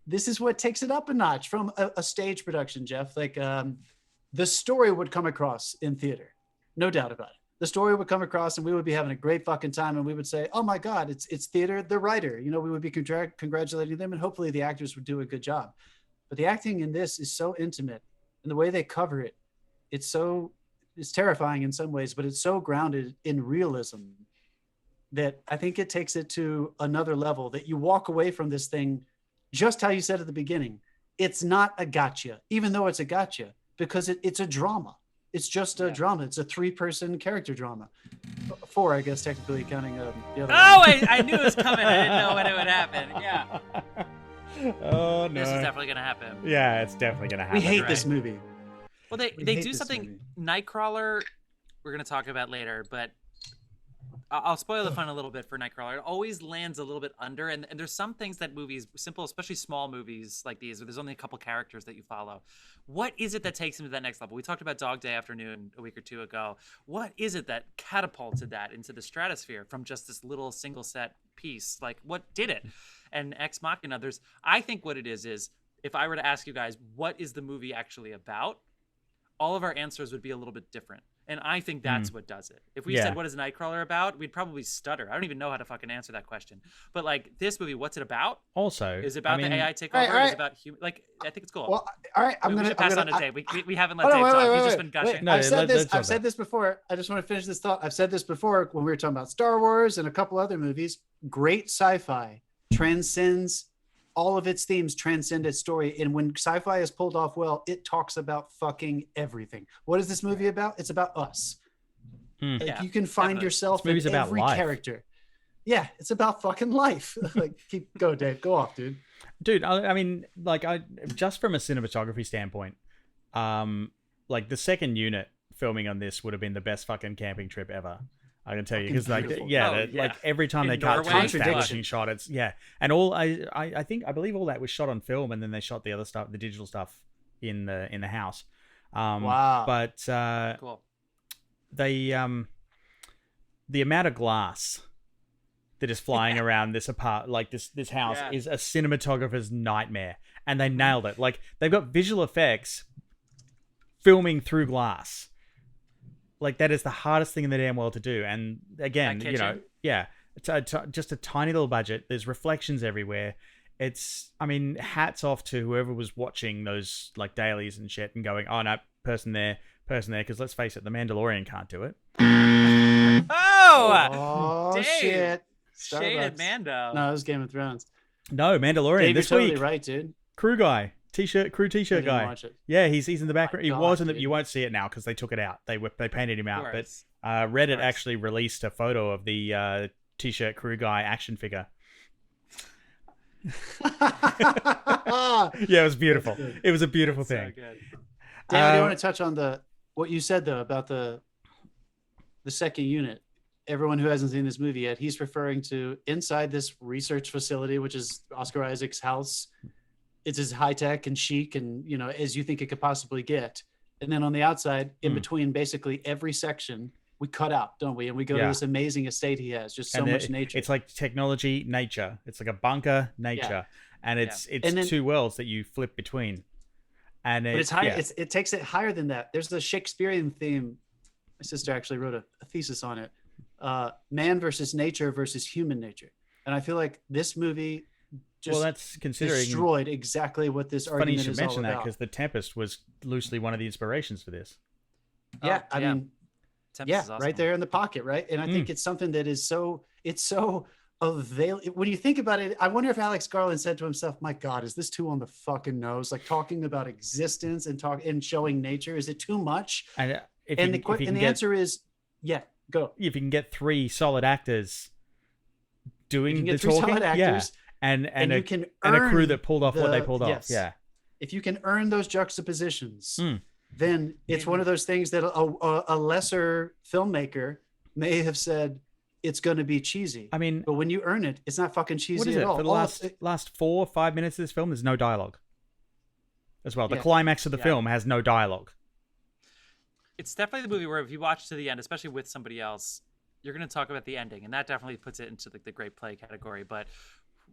S1: this is what takes it up a notch from a stage production, Jeff. Like the story would come across in theater, no doubt about it. The story would come across and we would be having a great fucking time, and we would say, oh my God, it's theater, the writer. We would be congratulating them, and hopefully the actors would do a good job. But the acting in this is so intimate, and the way they cover it, it's terrifying in some ways, but it's so grounded in realism that I think it takes it to another level, that you walk away from this thing just how you said at the beginning. It's not a gotcha, even though it's a gotcha, because it's a drama. It's just a drama. It's a 3-person character drama. 4, I guess, technically, counting the other one.
S4: I knew it was coming. I didn't know when it would happen. Yeah.
S5: Oh, no.
S4: This is definitely going to happen.
S5: Yeah, it's definitely going to happen.
S1: We hate this movie.
S4: Well, they do something. Nightcrawler, we're going to talk about later, but I'll spoil the fun a little bit for Nightcrawler. It always lands a little bit under, and there's some things that movies, simple, especially small movies like these, where there's only a couple characters that you follow. What is it that takes them to that next level? We talked about Dog Day Afternoon a week or two ago. What is it that catapulted that into the stratosphere from just this little single set piece? Like, what did it? And Ex Machina, I think what it is if I were to ask you guys, what is the movie actually about? All of our answers would be a little bit different. And I think that's what does it. If we said, what is Nightcrawler about? We'd probably stutter. I don't even know how to fucking answer that question. But like this movie, what's it about?
S5: Also,
S4: is it about the AI takeover? All right. Is it about human? Like, I think it's cool.
S1: Well, all right. I'm gonna
S4: pass on to Dave. We haven't let Dave talk. He's just been gushing.
S1: No, I've said this before. I just want to finish this thought. I've said this before when we were talking about Star Wars and a couple other movies. Great sci-fi transcends all of its themes, transcend its story. And when sci-fi is pulled off well, it talks about fucking everything. What is this movie about? It's about us. Like, you can find yourself in every character. Yeah, it's about fucking life. Like, go, Dave. Go off, dude.
S5: Dude, I mean, like, just from a cinematography standpoint, like the second unit filming on this would have been the best fucking camping trip ever. I can tell you, because like, like every time they cut to establishing shot, it's and all I believe all that was shot on film, and then they shot the other stuff, the digital stuff, in the house.
S1: Wow.
S5: But
S4: cool.
S5: The amount of glass that is flying around this this house is a cinematographer's nightmare, and they nailed it. Like, they've got visual effects filming through glass. Like, that is the hardest thing in the damn world to do. And again, it's just a tiny little budget. There's reflections everywhere. I mean, hats off to whoever was watching those like dailies and shit and going, oh no, person there. Because let's face it, the Mandalorian can't do it.
S4: Oh
S1: Dave. Shit.
S4: Shaded Mando.
S1: No, it was Game of Thrones.
S5: No, Mandalorian.
S1: Dave,
S5: this
S1: you're
S5: week.
S1: Totally right, dude.
S5: Crew guy. Crew t-shirt guy.
S1: Watch it.
S5: Yeah, he's in the background. He was in the.
S1: Dude.
S5: You won't see it now because they took it out. They painted him out. But Reddit actually released a photo of the t-shirt crew guy action figure. Yeah, it was beautiful. It was a beautiful thing.
S4: So good.
S1: Dan, I do want to touch on what you said though about the second unit. Everyone who hasn't seen this movie yet, he's referring to inside this research facility, which is Oscar Isaac's house. It's as high tech and chic and, you know, as you think it could possibly get. And then on the outside, in between basically every section, we cut out, don't we? And we go to this amazing estate he has, just so much nature.
S5: It's like technology, nature. It's like a bunker, nature. And it's then, two worlds that you flip between. And
S1: it's high, it takes it higher than that. There's the Shakespearean theme. My sister actually wrote a thesis on it. Man versus nature versus human nature. And I feel like this movie
S5: that's considering
S1: destroyed exactly what this argument is all about.
S5: Funny you should mention that because The Tempest was loosely one of the inspirations for this.
S1: Yeah, I mean,
S4: Tempest is awesome.
S1: right there in the pocket, right? And I think it's something that is so available. When you think about it, I wonder if Alex Garland said to himself, "My God, is this too on the fucking nose? Like talking about existence and showing nature, is it too much?"
S5: And
S1: the answer is, yeah. Go.
S5: If you can get 3 solid actors doing the talking, and a crew that pulled off what they pulled off,
S1: If you can earn those juxtapositions, then it's one of those things that a lesser filmmaker may have said it's going to be cheesy.
S5: I mean,
S1: but when you earn it, it's not fucking cheesy
S5: what is
S1: at
S5: it?
S1: all.
S5: For the last 4 or 5 minutes of this film, there's no dialogue. As well, the climax of the film has no dialogue.
S4: It's definitely the movie where if you watch to the end, especially with somebody else, you're going to talk about the ending, and that definitely puts it into the great play category. But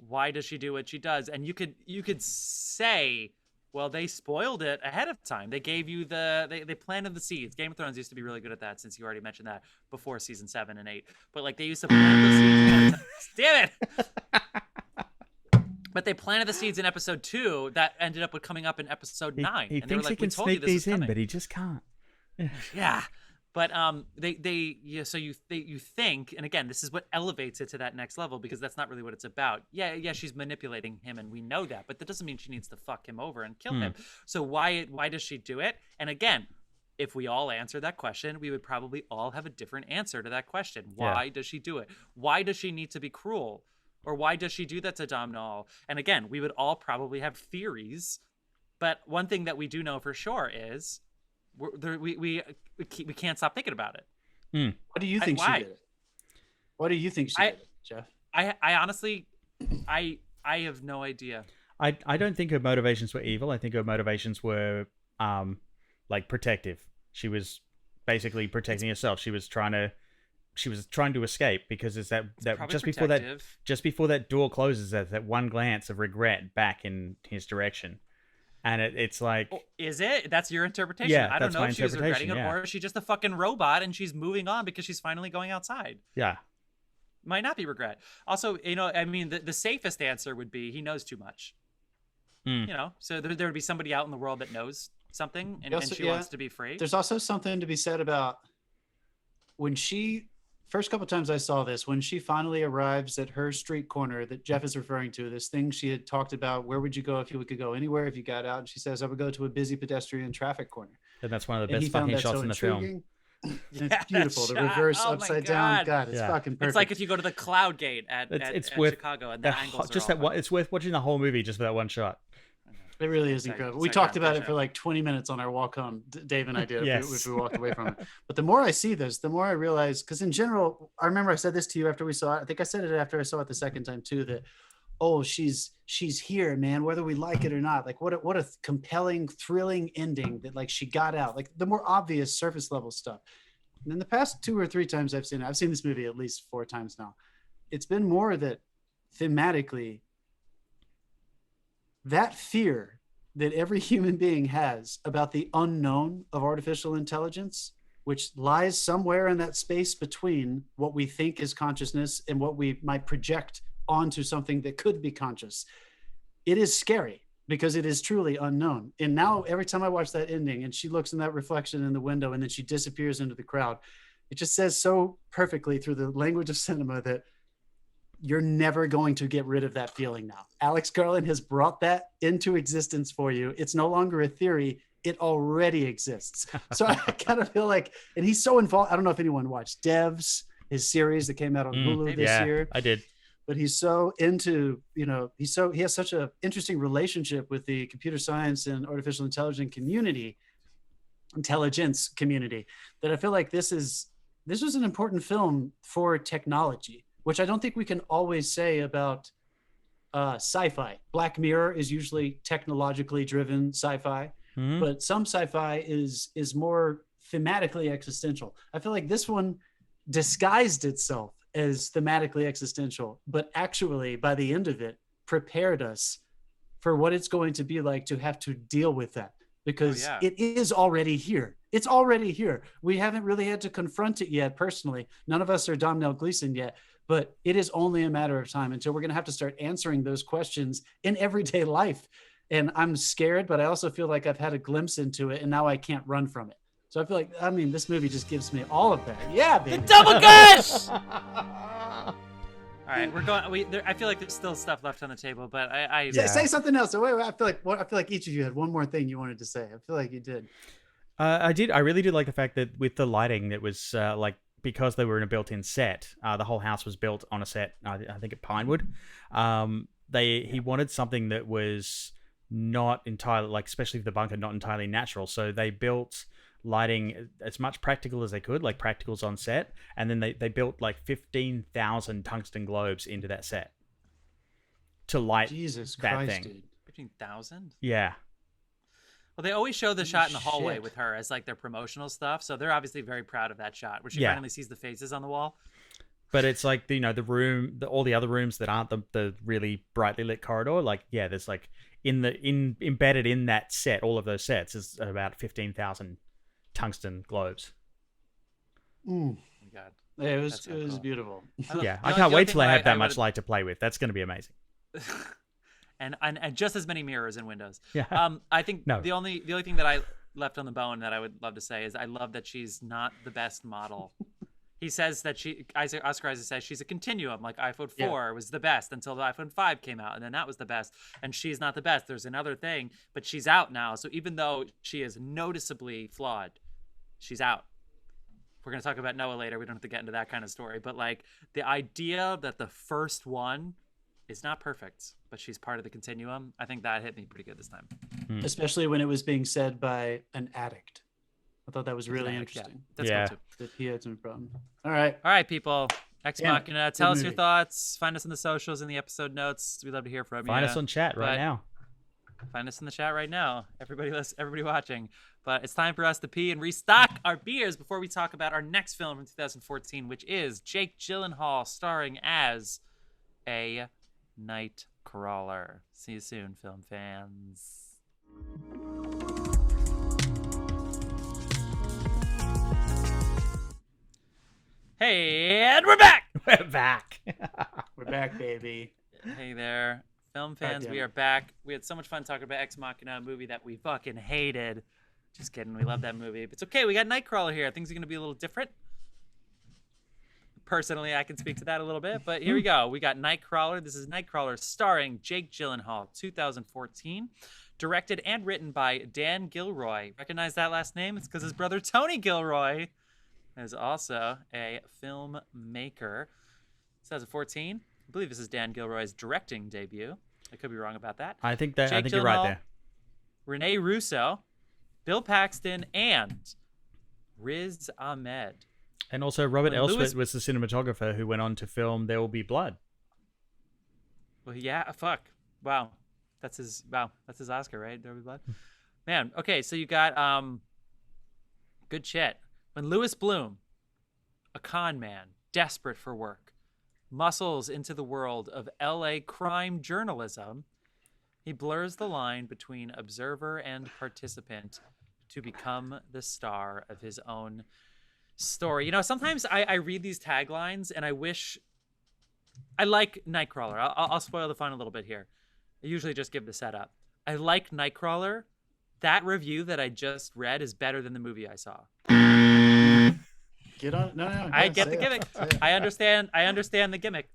S4: why does she do what she does? And you could say, well, they spoiled it ahead of time. They gave you they planted the seeds. Game of Thrones used to be really good at that, since you already mentioned that before season 7 and 8. But like they used to plant the seeds. Damn it! But they planted the seeds in episode 2 that ended up with coming up in episode 9.
S5: He thinks he can sneak these in, but he just can't.
S4: Yeah, but so you think, and again, this is what elevates it to that next level, because that's not really what it's about. Yeah, she's manipulating him, and we know that, but that doesn't mean she needs to fuck him over and kill him. So why does she do it? And again, if we all answer that question, we would probably all have a different answer to that question. Why does she do it? Why does she need to be cruel? Or why does she do that to Domhnall? And again, we would all probably have theories, but one thing that we do know for sure is we can't stop thinking about it.
S1: What do you think she did it? What do you think she did it, Jeff?
S4: I honestly, I have no idea.
S5: I don't think her motivations were evil. I think her motivations were like protective. She was basically protecting herself. She was trying to escape, because it's that just before that door closes, that one glance of regret back in his direction. And it's like...
S4: Oh, is it? That's your interpretation?
S5: Yeah,
S4: I don't know
S5: if
S4: she was regretting it, or is she just a fucking robot and she's moving on because she's finally going outside?
S5: Yeah.
S4: Might not be regret. Also, I mean, the safest answer would be he knows too much. So there would be somebody out in the world that knows something, and she wants to be free.
S1: There's also something to be said about when first couple times I saw this, when she finally arrives at her street corner that Jeff is referring to, this thing she had talked about, where would you go if you could go anywhere if you got out? And she says, I would go to a busy pedestrian traffic corner.
S5: And that's one of the best fucking shots in the film.
S1: It's beautiful. The reverse upside down. God, it's fucking perfect.
S4: It's like if you go to the Cloud Gate at Chicago, and the angles are
S5: it's worth watching the whole movie just for that one shot.
S1: It really is incredible. We talked about it for like 20 minutes on our walk home. Dave and I did.
S5: Yes.
S1: if we walked away from it. But the more I see this, the more I realize, because in general, I remember I said this to you after we saw it. I think I said it after I saw it the second time too, that, oh, she's here, man, whether we like it or not. Like what a compelling, thrilling ending that like she got out. Like the more obvious surface level stuff. And in the past 2 or 3 times I've seen this movie at least 4 times now. It's been more that thematically, that fear that every human being has about the unknown of artificial intelligence, which lies somewhere in that space between what we think is consciousness and what we might project onto something that could be conscious. It is scary because it is truly unknown. And now every time I watch that ending and she looks in that reflection in the window and then she disappears into the crowd, it just says so perfectly through the language of cinema that you're never going to get rid of that feeling now. Alex Garland has brought that into existence for you. It's no longer a theory. It already exists. So I kind of feel like, and he's so involved. I don't know if anyone watched Devs, his series that came out on Hulu this year.
S5: I did.
S1: but he's so into, he has such an interesting relationship with the computer science and artificial intelligence community that I feel like this was an important film for technology, which I don't think we can always say about sci-fi. Black Mirror is usually technologically driven sci-fi, but some sci-fi is more thematically existential. I feel like this one disguised itself as thematically existential, but actually by the end of it prepared us for what it's going to be like to have to deal with that, because it is already here. It's already here. We haven't really had to confront it yet. Personally, none of us are Domhnall Gleeson yet, but it is only a matter of time until we're going to have to start answering those questions in everyday life. And I'm scared, but I also feel like I've had a glimpse into it and now I can't run from it. So I feel like, this movie just gives me all of that. Yeah, baby.
S4: The double gush! All right, we're going. I feel like there's still stuff left on the table, but
S1: say something else. So wait, I feel like each of you had one more thing you wanted to say. I feel like you did.
S5: I did. I really did like the fact that with the lighting, it was because they were in a built-in set. The whole house was built on a set. I think at Pinewood. He wanted something that was not entirely especially for the bunker, not entirely natural. So they built lighting as much practical as they could, like practicals on set, and then they built 15,000 tungsten globes into that set to light
S1: Jesus
S5: that
S1: Christ,
S5: thing.
S1: dude.
S4: 15,000?
S5: Yeah.
S4: Well, they always show the shot in the hallway with her as their promotional stuff, so they're obviously very proud of that shot where she finally sees the faces on the wall.
S5: But it's the room, all the other rooms that aren't the really brightly lit corridor. There's embedded in that set, all of those sets is about 15,000 tungsten globes.
S1: Oh my God. Yeah, it was
S4: cool.
S1: beautiful.
S5: I can't wait till I have that much light to play with. That's going to be amazing.
S4: and just as many mirrors and windows.
S5: Yeah.
S4: I think the only thing that I left on the bone that I would love to say is I love that she's not the best model. He says that Oscar Isaac says she's a continuum, like iPhone 4 was the best until the iPhone 5 came out, and then that was the best, and she's not the best. There's another thing, but she's out now. So even though she is noticeably flawed, she's out. We're going to talk about Noah later. We don't have to get into that kind of story, but the idea that the first one is not perfect, but she's part of the continuum, I think that hit me pretty good this time.
S1: Especially when it was being said by an addict. I thought that was really interesting.
S4: That's cool too.
S1: That he had some problem. All right,
S4: people. Ex Machina. Tell us your thoughts. Find us in the socials, in the episode notes. We'd love to hear from you.
S5: Find us on chat right now.
S4: Find us in the chat right now. Everybody watching. But it's time for us to pee and restock our beers before we talk about our next film from 2014, which is Jake Gyllenhaal starring as a Nightcrawler. See you soon, film fans. Hey, and we're back!
S5: We're back.
S1: We're back, baby.
S4: Hey there. Film fans, we are back. We had so much fun talking about Ex Machina, a movie that we fucking hated. Just kidding. We love that movie. But it's okay. We got Nightcrawler here. Things are going to be a little different. Personally, I can speak to that a little bit. But here we go. We got Nightcrawler. This is Nightcrawler starring Jake Gyllenhaal, 2014. Directed and written by Dan Gilroy. Recognize that last name? It's because his brother Tony Gilroy is also a filmmaker. 2014. I believe this is Dan Gilroy's directing debut. I could be wrong about that.
S5: I think you're right there.
S4: Renee Russo, Bill Paxton, and Riz Ahmed.
S5: And also Robert Elswit was the cinematographer who went on to film There Will Be Blood.
S4: Well, yeah, fuck. Wow. That's his Oscar, right? There Will Be Blood. Man, okay, so you got good shit. When Louis Bloom, a con man, desperate for work, muscles into the world of LA crime journalism, he blurs the line between observer and participant to become the star of his own story. You know, sometimes I read these taglines and I wish... I like Nightcrawler. I'll spoil the fun a little bit here. I usually just give the setup. I like Nightcrawler. That review that I just read is better than the movie I saw.
S1: Get on. No.
S4: I get the gimmick. I understand the gimmick.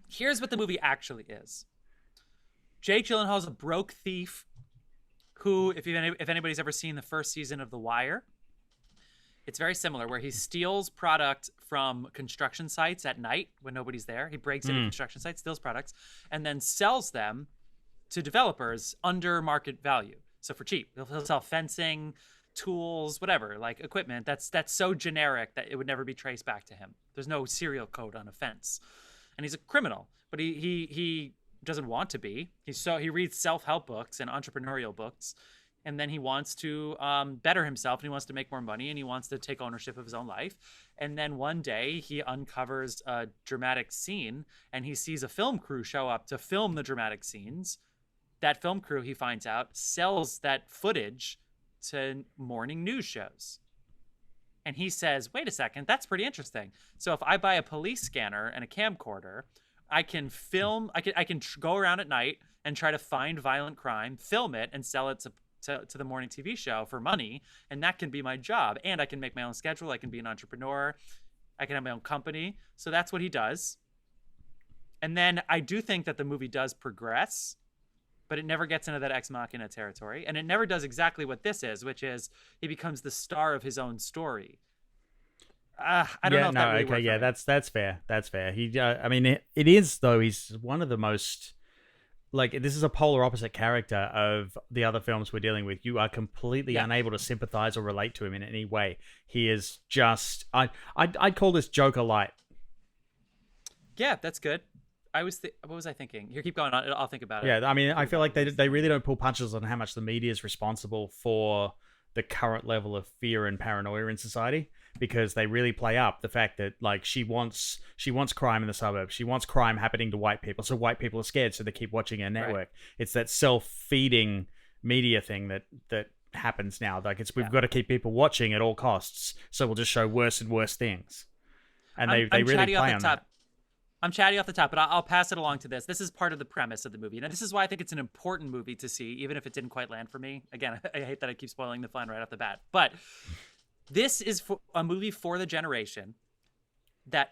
S4: Here's what the movie actually is. Jake Gyllenhaal's a broke thief who, if anybody's ever seen the first season of The Wire, It's very similar, where he steals product from construction sites at night when nobody's there. He breaks into construction sites, steals products, and then sells them to developers under market value. So for cheap. He'll sell fencing, tools, whatever, like equipment that's so generic that it would never be traced back to him. There's no serial code on a fence. And he's a criminal, but he doesn't want to be. He reads self-help books and entrepreneurial books, and then he wants to better himself, and he wants to make more money, and he wants to take ownership of his own life. And then one day he uncovers a dramatic scene, and he sees a film crew show up to film the dramatic scenes. That film crew, he finds out, sells that footage to morning news shows. And he says, wait a second, that's pretty interesting. So if I buy a police scanner and a camcorder, I can film, I can go around at night and try to find violent crime, film it, and sell it to the morning TV show for money. And that can be my job. And I can make my own schedule. I can be an entrepreneur. I can have my own company. So that's what he does. And then I do think that the movie does progress, but it never gets into that Ex Machina territory. And it never does exactly what this is, which is he becomes the star of his own story. I don't know if that really works.
S5: Yeah, that's fair. That's fair. He, I mean, it is, though. He's one of the most, like, this is a polar opposite character of the other films we're dealing with. You are completely unable to sympathize or relate to him in any way. He is just, I'd call this Joker light.
S4: Yeah, that's good. What was I thinking? Here, keep going on. I'll think about it.
S5: Yeah, I mean, I feel like they really don't pull punches on how much the media is responsible for the current level of fear and paranoia in society, because they really play up the fact that, like, she wants crime in the suburbs. She wants crime happening to white people, so white people are scared, so they keep watching her network. Right. It's that self-feeding media thing that happens now. Like, we've got to keep people watching at all costs, so we'll just show worse and worse things. And they really play on that.
S4: I'm chatty off the top, but I'll pass it along to this. This is part of the premise of the movie. And this is why I think it's an important movie to see, even if it didn't quite land for me. Again, I hate that I keep spoiling the fun right off the bat. But this is a movie for the generation that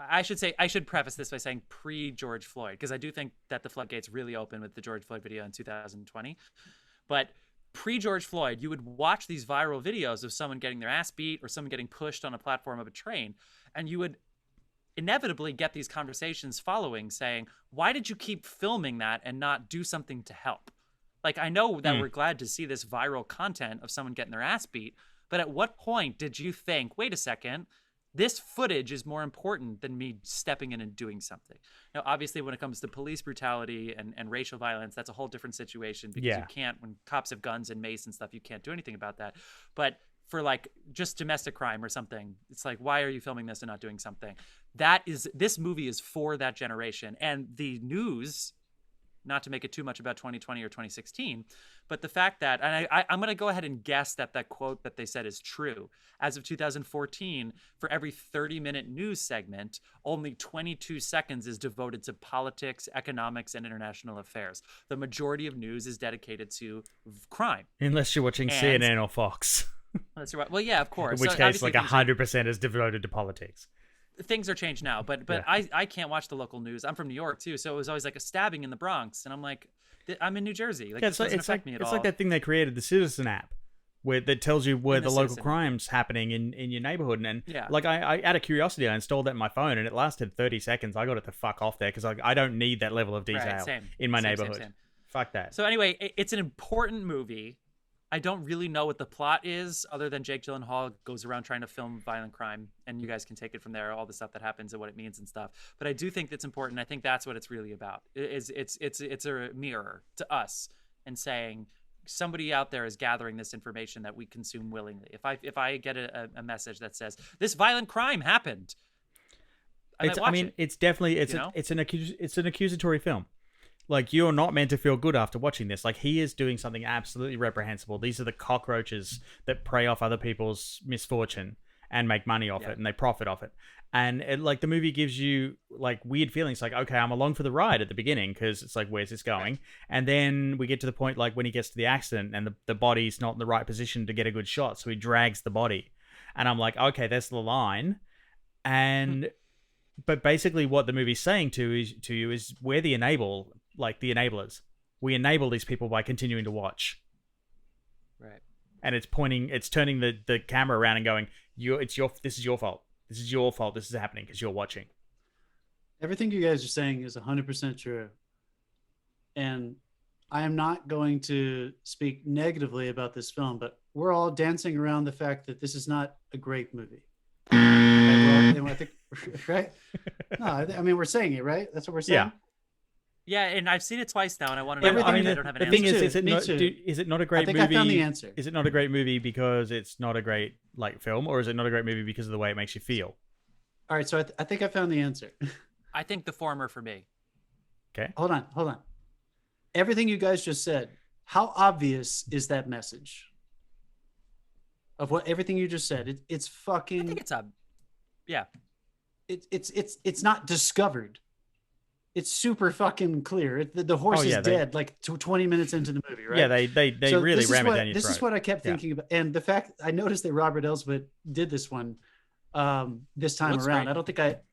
S4: I should preface this by saying pre-George Floyd, because I do think that the floodgates really opened with the George Floyd video in 2020. But pre-George Floyd, you would watch these viral videos of someone getting their ass beat or someone getting pushed on a platform of a train, and you would inevitably get these conversations following saying, why did you keep filming that and not do something to help? Like, I know that we're glad to see this viral content of someone getting their ass beat, but at what point did you think, wait a second, this footage is more important than me stepping in and doing something? Now, obviously, when it comes to police brutality and racial violence, that's a whole different situation, because you can't, when cops have guns and mace and stuff, you can't do anything about that. But for, like, just domestic crime or something, it's like, why are you filming this and not doing something? This movie is for that generation. And the news, not to make it too much about 2020 or 2016, but the fact that, and I'm going to go ahead and guess that quote that they said is true. As of 2014, for every 30-minute news segment, only 22 seconds is devoted to politics, economics, and international affairs. The majority of news is dedicated to crime.
S5: Unless you're watching CNN or Fox.
S4: That's right. Well, yeah, of course.
S5: In which case, like, 100% is devoted to politics.
S4: Things are changed now, but yeah. I can't watch the local news. I'm from New York too, so it was always like a stabbing in the Bronx, and I'm like, I'm in New Jersey. Like, this doesn't affect me at all.
S5: It's like that thing they created, the Citizen app, that tells you where the local crime's happening in your neighborhood. And like, I out of curiosity, I installed that in my phone, and it lasted 30 seconds. I got it to fuck off there, because I don't need that level of detail in my neighborhood. Same. Fuck that.
S4: So anyway, it's an important movie. I don't really know what the plot is, other than Jake Gyllenhaal goes around trying to film violent crime, and you guys can take it from there, all the stuff that happens and what it means and stuff. But I do think it's important. I think that's what it's really about. It's a mirror to us and saying somebody out there is gathering this information that we consume willingly. If I get a message that says this violent crime happened,
S5: it's definitely it's an accusatory film. Like, you're not meant to feel good after watching this. Like, he is doing something absolutely reprehensible. These are the cockroaches that prey off other people's misfortune and make money off it, and they profit off it. And the movie gives you, like, weird feelings. Like, okay, I'm along for the ride at the beginning, because it's like, where's this going? And then we get to the point, like, when he gets to the accident and the body's not in the right position to get a good shot, so he drags the body. And I'm like, okay, that's the line. And but basically what the movie's saying to you is we're the enablers. We enable these people by continuing to watch.
S4: Right.
S5: and it's turning the camera around and going, this is your fault. This is your fault. This is happening because you're watching.
S1: Everything you guys are saying is 100% true. And I am not going to speak negatively about this film, but we're all dancing around the fact that this is not a great movie. Right? Well, I think, right? No, I mean, we're saying it, right? That's what we're saying.
S4: Yeah, and I've seen it twice now, and I want to know. I don't have an answer.
S5: The thing is it not a great movie?
S1: I found the answer.
S5: Is it not a great movie because it's not a great film, or is it not a great movie because of the way it makes you feel?
S1: All right, so I think I found the answer.
S4: I think the former for me.
S5: Okay.
S1: Hold on. Everything you guys just said, how obvious is that message? Of what everything you just said, it's fucking.
S4: I think it's yeah.
S1: It's not discovered. It's super fucking clear. The horse is dead like 20 minutes into the movie, right?
S5: Yeah, they so really ram it down your throat.
S1: This is what I kept thinking about, and the fact I noticed that Robert Elswit did this one this time around. Great.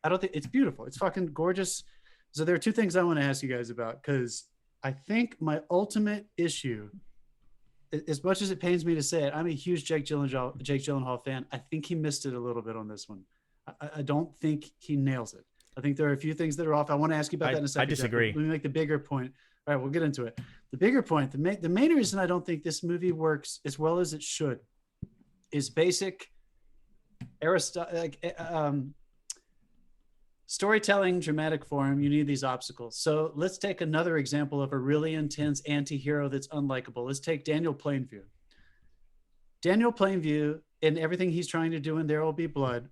S1: I don't think it's beautiful. It's fucking gorgeous. So there are two things I want to ask you guys about, because I think my ultimate issue, as much as it pains me to say it, I'm a huge Jake Gyllenhaal fan. I think he missed it a little bit on this one. I don't think he nails it. I think there are a few things that are off. I want to ask you about that in a second.
S5: I disagree.
S1: Let me make the bigger point. All right, we'll get into it. The bigger point, the main reason I don't think this movie works as well as it should is basic storytelling, dramatic form. You need these obstacles. So let's take another example of a really intense anti-hero that's unlikable. Let's take Daniel Plainview. Daniel Plainview, and everything he's trying to do in There Will Be Blood,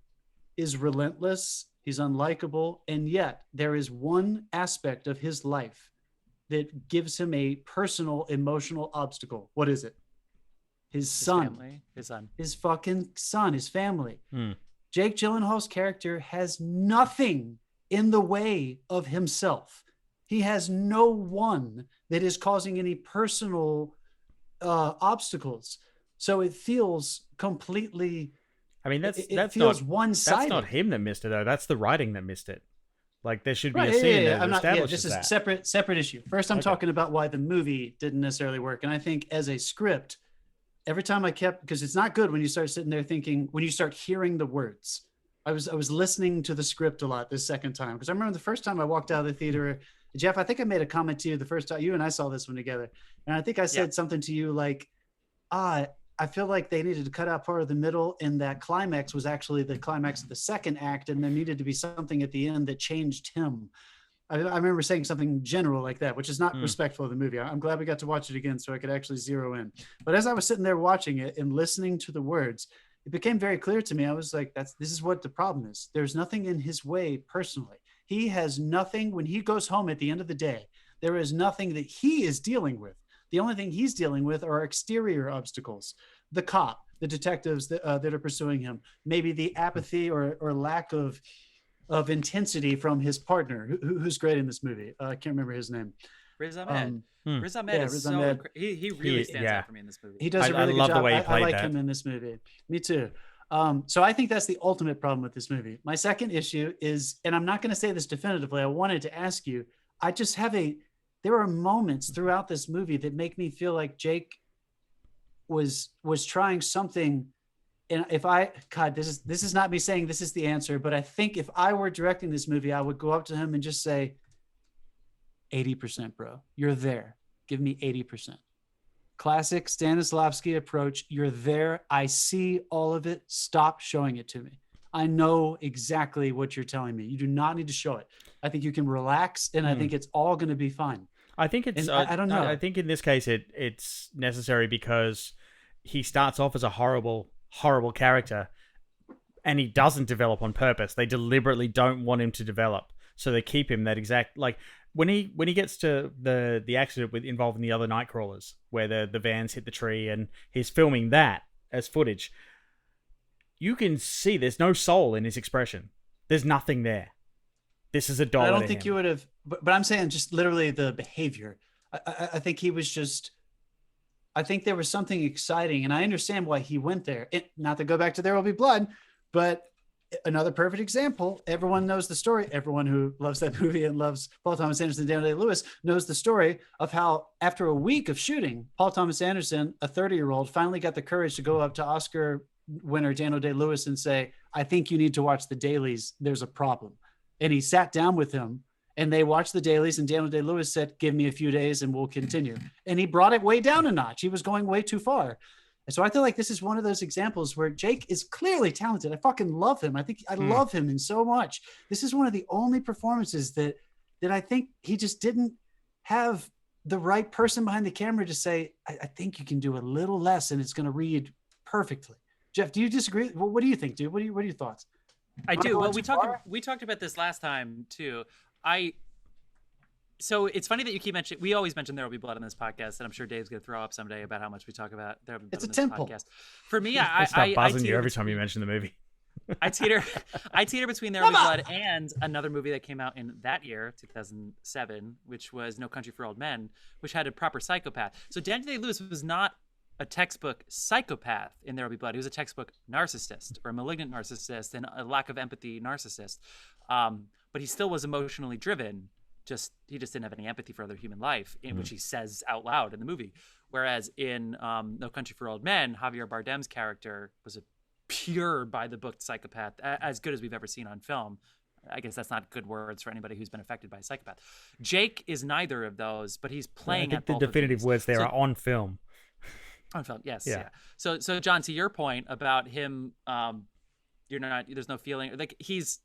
S1: is relentless. He's unlikable, and yet there is one aspect of his life that gives him a personal, emotional obstacle. What is it? His son.
S4: Family. His son.
S1: His fucking son, his family. Jake Gyllenhaal's character has nothing in the way of himself. He has no one that is causing any personal obstacles. So it feels completely...
S5: I mean, that's
S1: feels
S5: not
S1: one-sided.
S5: That's not him that missed it, though. That's the writing that missed it. Like, there should be a
S1: scene
S5: that establishes
S1: this is
S5: that.
S1: separate issue. First, I'm talking about why the movie didn't necessarily work. And I think as a script, every time because it's not good when you start sitting there thinking, when you start hearing the words. I was listening to the script a lot this second time, because I remember the first time I walked out of the theater, Jeff, I think I made a comment to you the first time you and I saw this one together. And I think I said something to you like, I feel like they needed to cut out part of the middle, and that climax was actually the climax of the second act, and there needed to be something at the end that changed him. I remember saying something general like that, which is not respectful of the movie. I'm glad we got to watch it again so I could actually zero in. But as I was sitting there watching it and listening to the words, it became very clear to me. I was like, this is what the problem is. There's nothing in his way personally. He has nothing. When he goes home at the end of the day, there is nothing that he is dealing with. The only thing he's dealing with are exterior obstacles. The cop, the detectives that are pursuing him, maybe the apathy or lack of intensity from his partner, who's great in this movie. I can't remember his name.
S4: Riz Ahmed. Riz Ahmed is so he really stands out for me in this movie.
S1: He does a really good job. I like him in this movie. Me too. So I think that's the ultimate problem with this movie. My second issue is, and I'm not going to say this definitively, I wanted to ask you, there are moments throughout this movie that make me feel like Jake was trying something. And this is not me saying this is the answer, but I think if I were directing this movie, I would go up to him and just say, 80%, bro, you're there. Give me 80%. Classic Stanislavski approach. You're there. I see all of it. Stop showing it to me. I know exactly what you're telling me. You do not need to show it. I think you can relax, and I think it's all going to be fine.
S5: I think it's. I don't know. I think in this case, it's necessary because he starts off as a horrible, horrible character, and he doesn't develop on purpose. They deliberately don't want him to develop, so they keep him that exact like. When he gets to the accident involving the other Nightcrawlers, where the vans hit the tree, and he's filming that as footage, you can see there's no soul in his expression. There's nothing there. This is a dollar.
S1: I don't think you would have, but I'm saying just literally the behavior. I think he was just. I think there was something exciting, and I understand why he went there. Not to go back to There Will Be Blood, but another perfect example. Everyone knows the story. Everyone who loves that movie and loves Paul Thomas Anderson and Daniel Day-Lewis knows the story of how after a week of shooting, Paul Thomas Anderson, a 30-year-old, finally got the courage to go up to Oscar winner Daniel Day-Lewis and say, I think you need to watch the dailies. There's a problem. And he sat down with him and they watched the dailies, and Daniel Day-Lewis said, give me a few days and we'll continue. And he brought it way down a notch. He was going way too far. And so I feel like this is one of those examples where Jake is clearly talented. I fucking love him. I think I love him in so much. This is one of the only performances that I think he just didn't have the right person behind the camera to say, I think you can do a little less and it's going to read perfectly. Jeff, do you disagree? Well, what do you think, dude? What are your thoughts?
S4: I do. Well, we talked about this last time too. So it's funny that you keep mentioning. We always mention There Will Be Blood on this podcast, and I'm sure Dave's gonna throw up someday about how much we talk about There Will Be Blood.
S1: It's
S4: on
S1: a
S4: this
S1: temple.
S4: Podcast. For me,
S5: I start buzzing you every time you mention the movie.
S4: I teeter between There Will Be Blood and another movie that came out in that year, 2007, which was No Country for Old Men, which had a proper psychopath. So Daniel Day-Lewis was not a textbook psychopath in There Will Be Blood. He was a textbook narcissist, or a malignant narcissist, and a lack of empathy narcissist. But he still was emotionally driven. He just didn't have any empathy for other human life, in which he says out loud in the movie. Whereas in No Country for Old Men, Javier Bardem's character was a pure by the book psychopath, as good as we've ever seen on film. I guess that's not good words for anybody who's been affected by a psychopath. Jake is neither of those, but he's playing at both
S5: the definitive
S4: of these.
S5: words there are on film.
S4: On film, yes.
S5: Yeah.
S4: So John, to your point about him, there's no feeling, like he's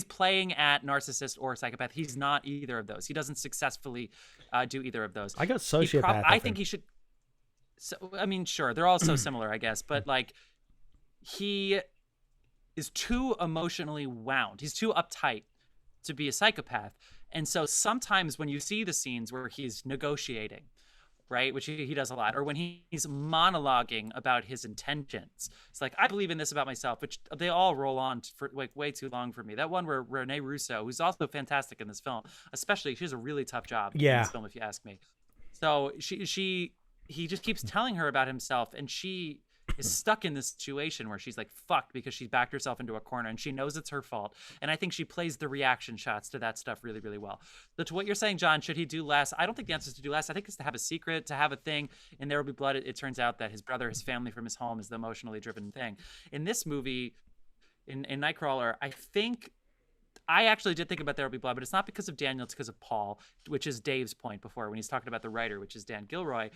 S4: playing at narcissist or psychopath. He's not either of those. He doesn't successfully do either of those.
S5: I got sociopath.
S4: I think he should. So, I mean, sure, they're all so similar, I guess, but like he is too emotionally wound. He's too uptight to be a psychopath. And so sometimes when you see the scenes where he's negotiating, right, which he does a lot, or when he's monologuing about his intentions, it's like, I believe in this about myself, which they all roll on for like way too long for me. That one where Renee Russo, who's also fantastic in this film, especially, she has a really tough job in this film, if you ask me. So he just keeps telling her about himself, and she is stuck in this situation where she's like fucked because she's backed herself into a corner and she knows it's her fault. And I think she plays the reaction shots to that stuff really, really well. But to what you're saying, John, should he do less? I don't think the answer is to do less. I think it's to have a secret, to have a thing. In There Will Be Blood, it turns out that his brother, his family from his home is the emotionally driven thing. In this movie, in Nightcrawler, I actually did think about There Will Be Blood, but it's not because of Daniel, it's because of Paul, which is Dave's point before when he's talking about the writer, which is Dan Gilroy.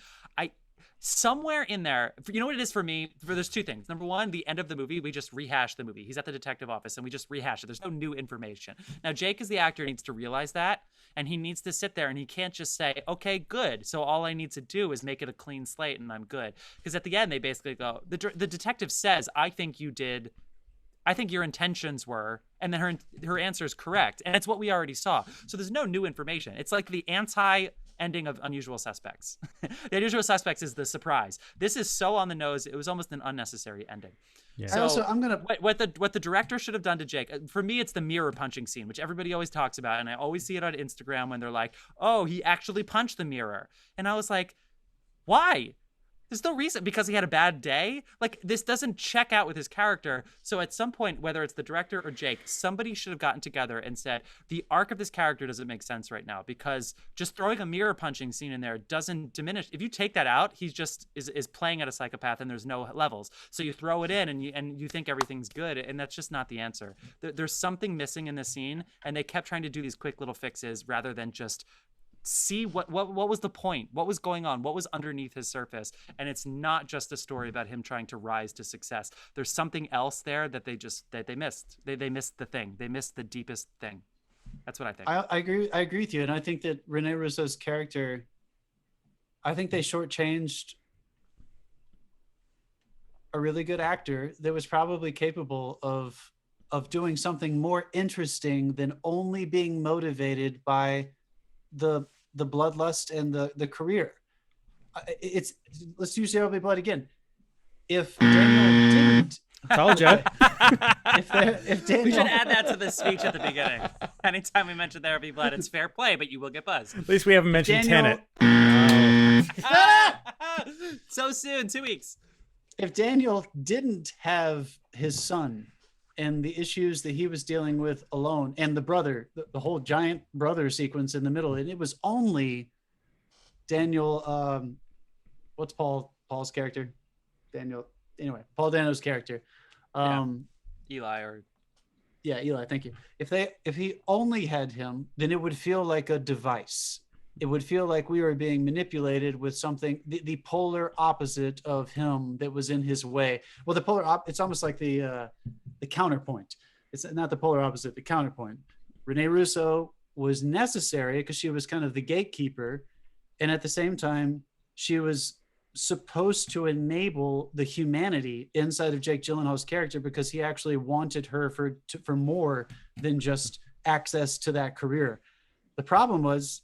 S4: Somewhere in there, you know what it is for me? There's two things. Number one, the end of the movie, we just rehash the movie. He's at the detective office and we just rehash it. There's no new information. Now, Jake, as the actor, needs to realize that, and he needs to sit there and he can't just say, okay, good. So all I need to do is make it a clean slate and I'm good. Because at the end, they basically go, the detective says, I think your intentions were, and then her answer is correct. And it's what we already saw. So there's no new information. It's like the ending of Unusual Suspects. The Unusual Suspects is the surprise. This is so on the nose. It was almost an unnecessary ending. Yeah. So what the director should have done to Jake, for me, it's the mirror punching scene, which everybody always talks about. And I always see it on Instagram when they're like, oh, he actually punched the mirror. And I was like, why? There's no reason, because he had a bad day. Like, this doesn't check out with his character. So at some point, whether it's the director or Jake, somebody should have gotten together and said, the arc of this character doesn't make sense right now, because just throwing a mirror punching scene in there doesn't diminish. If you take that out, he's just is playing at a psychopath and there's no levels. So you throw it in and you think everything's good, and that's just not the answer. There's something missing in this scene, and they kept trying to do these quick little fixes rather than just see what was the point, what was going on, what was underneath his surface. And it's not just a story about him trying to rise to success. There's something else there that they missed. They missed the thing. They missed the deepest thing. That's what I think.
S1: I agree with you. And I think that Rene Russo's character, I think they shortchanged a really good actor that was probably capable of doing something more interesting than only being motivated by the bloodlust and the career. Let's use There Will Be Blood again. If Daniel didn't,
S5: told you.
S1: if Daniel,
S4: we should add that to the speech at the beginning. Anytime we mention There Will Be Blood, it's fair play, but you will get buzzed.
S5: At least we haven't mentioned Tenet.
S4: So soon, 2 weeks.
S1: If Daniel didn't have his son and the issues that he was dealing with alone, and the brother, the whole giant brother sequence in the middle. And it was only Daniel, what's Paul's character? Daniel. Anyway, Paul Dano's character.
S4: Eli.
S1: Thank you. If he only had him, then it would feel like a device. It would feel like we were being manipulated with something, the polar opposite of him that was in his way. Well, it's almost like the counterpoint. It's not the polar opposite, the counterpoint. Rene Russo was necessary because she was kind of the gatekeeper. And at the same time, she was supposed to enable the humanity inside of Jake Gyllenhaal's character, because he actually wanted her for more than just access to that career. The problem was,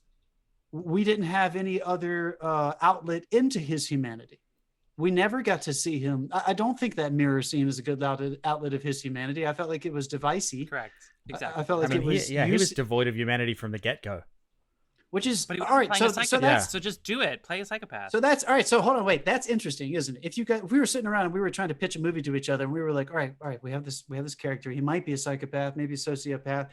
S1: we didn't have any other outlet into his humanity. We never got to see him. I don't think that mirror scene is a good outlet of his humanity. I felt like it was divicey.
S4: Correct. Exactly.
S1: I felt like
S5: he was devoid of humanity from the get-go.
S1: Which is
S4: all
S1: right.
S4: So just do it. Play a psychopath.
S1: So that's all right. So hold on, wait. That's interesting, isn't it? If we were sitting around and we were trying to pitch a movie to each other, and we were like, all right, we have this character. He might be a psychopath, maybe a sociopath.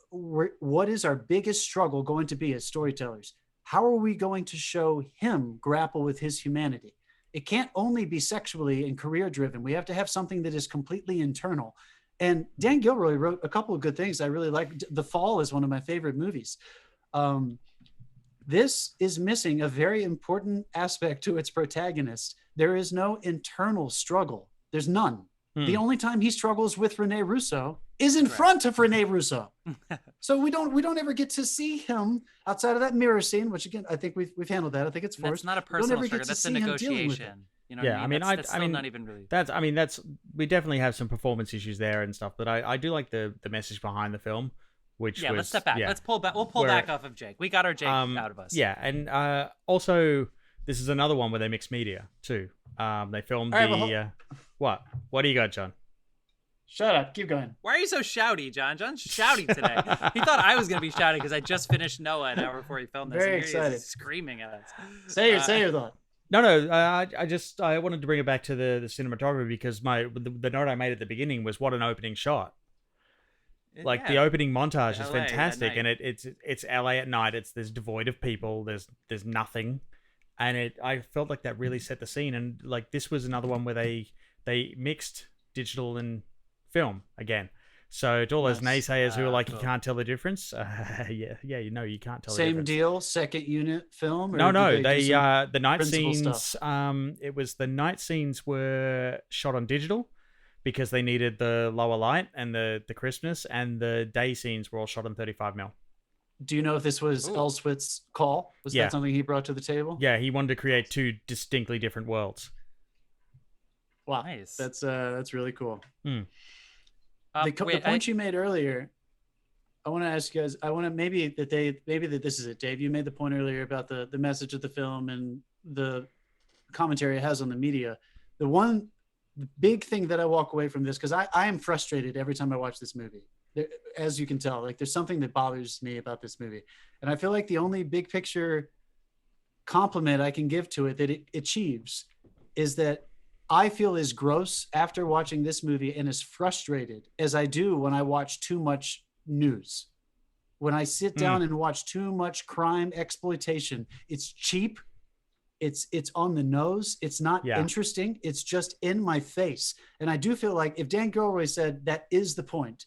S1: What is our biggest struggle going to be as storytellers? How are we going to show him grapple with his humanity? It can't only be sexually and career driven. We have to have something that is completely internal. And Dan Gilroy wrote a couple of good things I really like. The Fall is one of my favorite movies. This is missing a very important aspect to its protagonist. There is no internal struggle. There's none. The only time he struggles with Rene Russo is in front of Rene Russo. So we don't ever get to see him outside of that mirror scene, which again, I think we've handled that. I think it's forced.
S4: That's not a personal struggle. That's a negotiation. You know what I mean? That's not even really.
S5: We definitely have some performance issues there and stuff, but I do like the message behind the film.
S4: Let's step back. Let's pull back. We'll pull back off of Jake. We got our Jake out of us.
S5: Yeah, and also this is another one where they mix media too. They filmed what? What do you got, John?
S1: Shut up. Keep going.
S4: Why are you so shouty, John? John's shouty today. He thought I was going to be shouty because I just finished Noah an hour before he filmed this.
S1: Very excited.
S4: Screaming at us.
S1: Say your thought.
S5: No. I wanted to bring it back to the cinematography, because the note I made at the beginning was what an opening shot. Like the opening montage is fantastic, and it's LA at night. There's devoid of people. There's nothing, and I felt like that really set the scene. And like this was another one where they mixed digital and film again. So to all those naysayers who are like, you can't tell the difference, you can't tell.
S1: Same
S5: the difference.
S1: deal. Second unit film.
S5: No. They the night scenes. Stuff? It was the night scenes were shot on digital, because they needed the lower light and the crispness, and the day scenes were all shot on 35mm.
S1: Do you know if this was Elswit's call? Was that something he brought to the table?
S5: Yeah, he wanted to create two distinctly different worlds.
S1: Wow,
S4: nice.
S1: That's really cool.
S4: The
S1: point you made earlier, I want to ask you guys. I want to maybe that this is it, Dave. You made the point earlier about the message of the film and the commentary it has on the media. The big thing that I walk away from this, because I am frustrated every time I watch this movie. As you can tell, like there's something that bothers me about this movie, and I feel like the only big picture compliment I can give to it that it achieves is that I feel as gross after watching this movie and as frustrated as I do when I watch too much news. When I sit down and watch too much crime exploitation, it's cheap. It's on the nose. It's not interesting. It's just in my face. And I do feel like if Dan Gilroy said that is the point,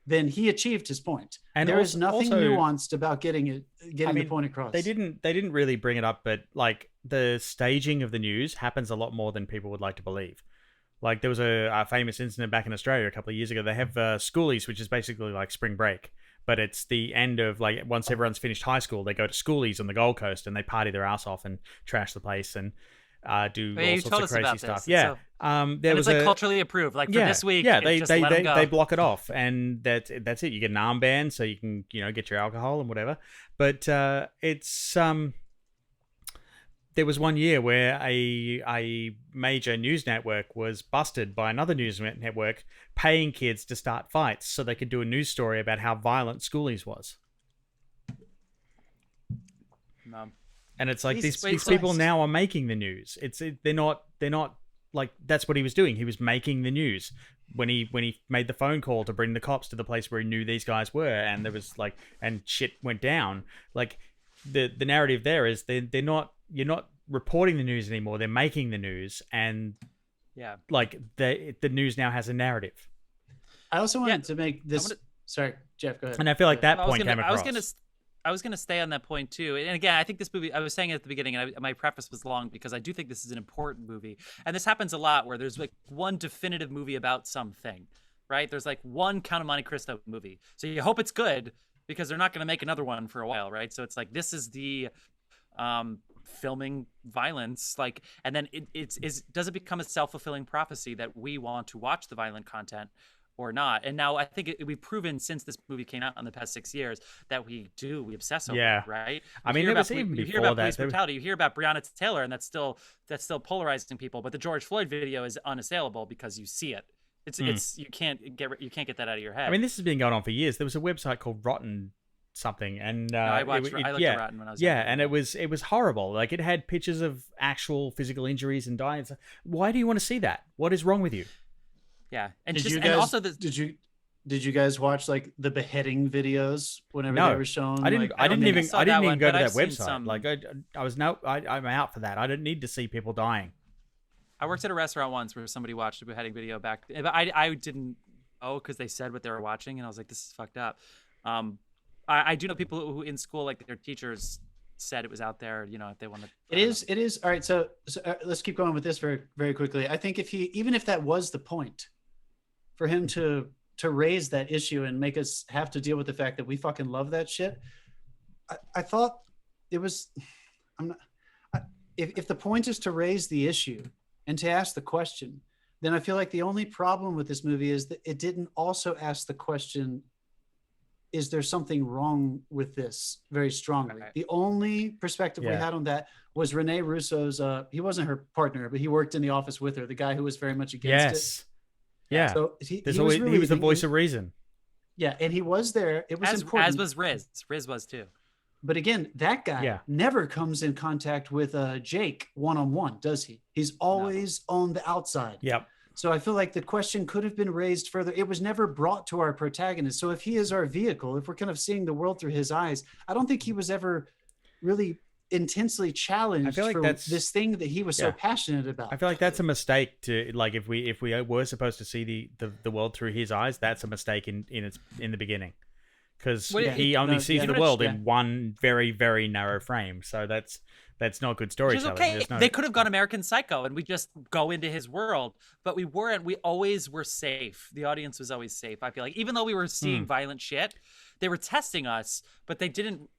S1: then he achieved his point. And there is nothing nuanced about getting the point across.
S5: They didn't really bring it up, but like the staging of the news happens a lot more than people would like to believe. Like there was a famous incident back in Australia a couple of years ago. They have schoolies, which is basically like spring break, but it's the end of like once everyone's finished high school, they go to schoolies on the Gold Coast and they party their ass off and trash the place and do all sorts of crazy stuff. Yeah.
S4: There was like culturally approved. Like for this week,
S5: they block it off, and that's it. You get an armband so you can get your alcohol and whatever. But it's there was one year where a major news network was busted by another news network paying kids to start fights so they could do a news story about how violent schoolies was. And it's like these people now are making the news. They're not like that's what he was doing. He was making the news. when he made the phone call to bring the cops to the place where he knew these guys were, and there was like, and shit went down. Like the narrative there is you're not reporting the news anymore. They're making the news, and like the news now has a narrative.
S1: I also wanted to make this. Sorry, Jeff, go ahead.
S5: And I feel like that point came across.
S4: I was gonna stay on that point too. And again, I think this movie, I was saying it at the beginning, and my preface was long because I do think this is an important movie. And this happens a lot where there's like one definitive movie about something, right? There's like one Count of Monte Cristo movie. So you hope it's good because they're not gonna make another one for a while, right? So it's like, this is the filming violence, like, and then does it become a self-fulfilling prophecy that we want to watch the violent content or not? And now I think we've proven since this movie came out in the past 6 years that we obsess over it, right?
S5: I mean, it was even
S4: you hear about police brutality, you hear about Breonna Taylor, and that's still polarizing people. But the George Floyd video is unassailable because you see it. It's you can't get that out of your head.
S5: I mean, this has been going on for years. There was a website called Rotten something, and
S4: I looked at Rotten when I was
S5: younger. And it was horrible. Like, it had pictures of actual physical injuries and dying. Why do you want to see that? What is wrong with you?
S4: Yeah, and
S1: did you guys watch like the beheading videos whenever they were shown?
S5: I didn't.
S1: Like,
S5: I didn't even go to that website.
S4: Some...
S5: Like I'm out for that. I didn't need to see people dying.
S4: I worked at a restaurant once where somebody watched a beheading video back, but I didn't because they said what they were watching, and I was like, this is fucked up. I do know people who in school, like their teachers said it was out there, you know, if they want to. It
S1: is. All right. So let's keep going with this very, very quickly. I think even if that was the point for him to raise that issue and make us have to deal with the fact that we fucking love that shit, I thought it was, if the point is to raise the issue and to ask the question, then I feel like the only problem with this movie is that it didn't also ask the question, is there something wrong with this, very strongly? Right. The only perspective we had on that was Rene Russo's, he wasn't her partner, but he worked in the office with her, the guy who was very much against it.
S5: Yeah.
S1: So he
S5: was the voice of reason.
S1: Yeah, and he was there. It was important.
S4: As was Riz. Riz was too.
S1: But again, that guy never comes in contact with Jake one-on-one, does he? He's always on the outside.
S5: Yep.
S1: So I feel like the question could have been raised further. It was never brought to our protagonist. So if he is our vehicle, if we're kind of seeing the world through his eyes, I don't think he was ever really intensely challenged for this thing that he was so passionate about.
S5: I feel like that's a mistake to, like, if we were supposed to see the world through his eyes, that's a mistake in the beginning, because he only sees the world in one very, very narrow frame. So that's not good storytelling.
S4: Okay. They could have gone American Psycho and we just go into his world, but we weren't. We always were safe. The audience was always safe. I feel like even though we were seeing violent shit, they were testing us, but they didn't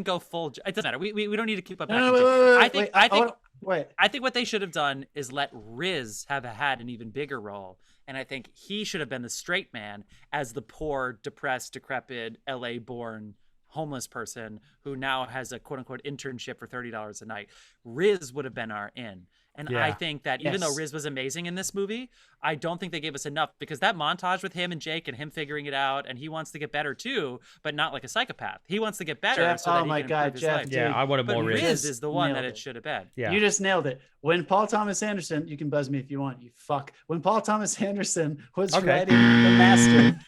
S4: go full. It doesn't matter. We don't need to keep up. I think what they should have done is let Riz have had an even bigger role, and I think he should have been the straight man as the poor, depressed, decrepit, LA-born homeless person who now has a quote-unquote internship for $30 a night. Riz would have been our in. And I think that even though Riz was amazing in this movie, I don't think they gave us enough, because that montage with him and Jake and him figuring it out, and he wants to get better too, but not like a psychopath. He wants to get better
S1: Jeff,
S4: so that he can improve his life.
S1: Dude,
S5: I wanted more Riz.
S4: Riz is the one that it should have been.
S5: Yeah.
S1: You just nailed it. When Paul Thomas Anderson, you can buzz me if you want, you fuck. When Paul Thomas Anderson was writing The Master.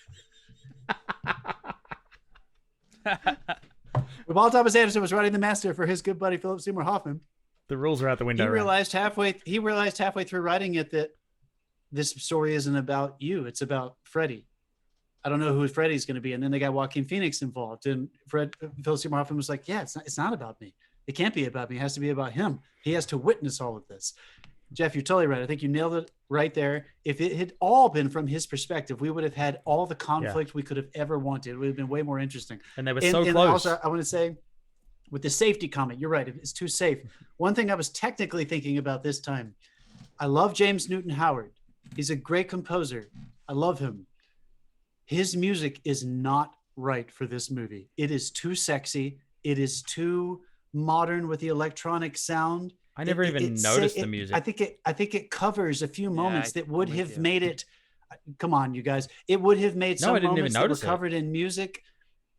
S1: When Paul Thomas Anderson was writing The Master for his good buddy Philip Seymour Hoffman,
S5: the rules are out the window.
S1: He realized halfway through writing it that this story isn't about you. It's about Freddie. I don't know who Freddie's going to be. And then they got Joaquin Phoenix involved. And Phil Seymour Hoffman was like, yeah, it's not about me. It can't be about me. It has to be about him. He has to witness all of this. Jeff, you're totally right. I think you nailed it right there. If it had all been from his perspective, we would have had all the conflict we could have ever wanted. It would have been way more interesting.
S5: And they were so close.
S1: Also, I want to say, with the safety comment, you're right. It's too safe. One thing I was technically thinking about this time, I love James Newton Howard. He's a great composer. I love him. His music is not right for this movie. It is too sexy. It is too modern with the electronic sound.
S5: I never even noticed the music.
S1: I think it covers a few moments that would have made it. Come on, you guys. It would have made some moments that were covered in music.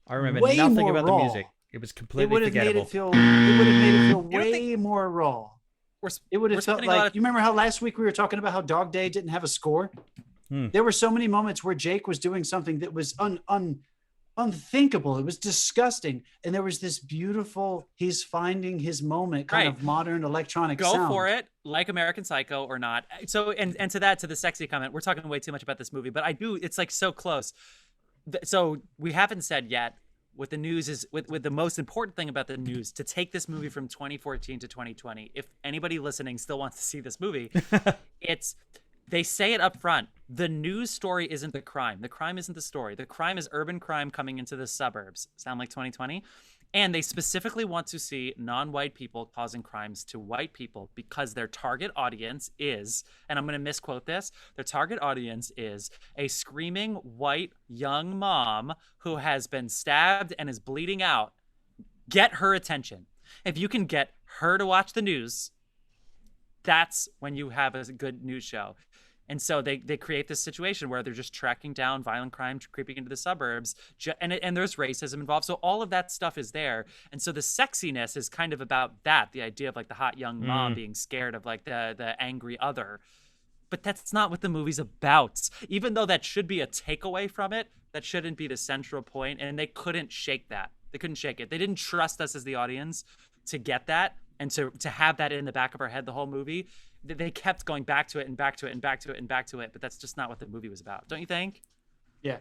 S5: I remember nothing about the music. It was completely forgettable.
S1: It would have made it feel way more raw. It would have felt like, you remember how last week we were talking about how Dog Day didn't have a score? There were so many moments where Jake was doing something that was unthinkable. It was disgusting. And there was this beautiful, he's finding his moment kind of modern electronic sound.
S4: Go for it, like American Psycho or not. So, and to the sexy comment, we're talking way too much about this movie, but it's like so close. So we haven't said yet what the news is, with the most important thing about the news, to take this movie from 2014 to 2020. If anybody listening still wants to see this movie, they say it up front. The news story isn't the crime. The crime isn't the story. The crime is urban crime coming into the suburbs. Sound like 2020? And they specifically want to see non-white people causing crimes to white people because their target audience is, and I'm going to misquote this, their target audience is a screaming white young mom who has been stabbed and is bleeding out. Get her attention. If you can get her to watch the news, that's when you have a good news show. And so they create this situation where they're just tracking down violent crime creeping into the suburbs, and there's racism involved. So all of that stuff is there. And so the sexiness is kind of about that, the idea of like the hot young mom being scared of like the angry other. But that's not what the movie's about. Even though that should be a takeaway from it, that shouldn't be the central point. And they couldn't shake that. They couldn't shake it. They didn't trust us as the audience to get that and to have that in the back of our head the whole movie. They kept going back to it and back to it and back to it and back to it, but that's just not what the movie was about, don't you think?
S1: Yeah.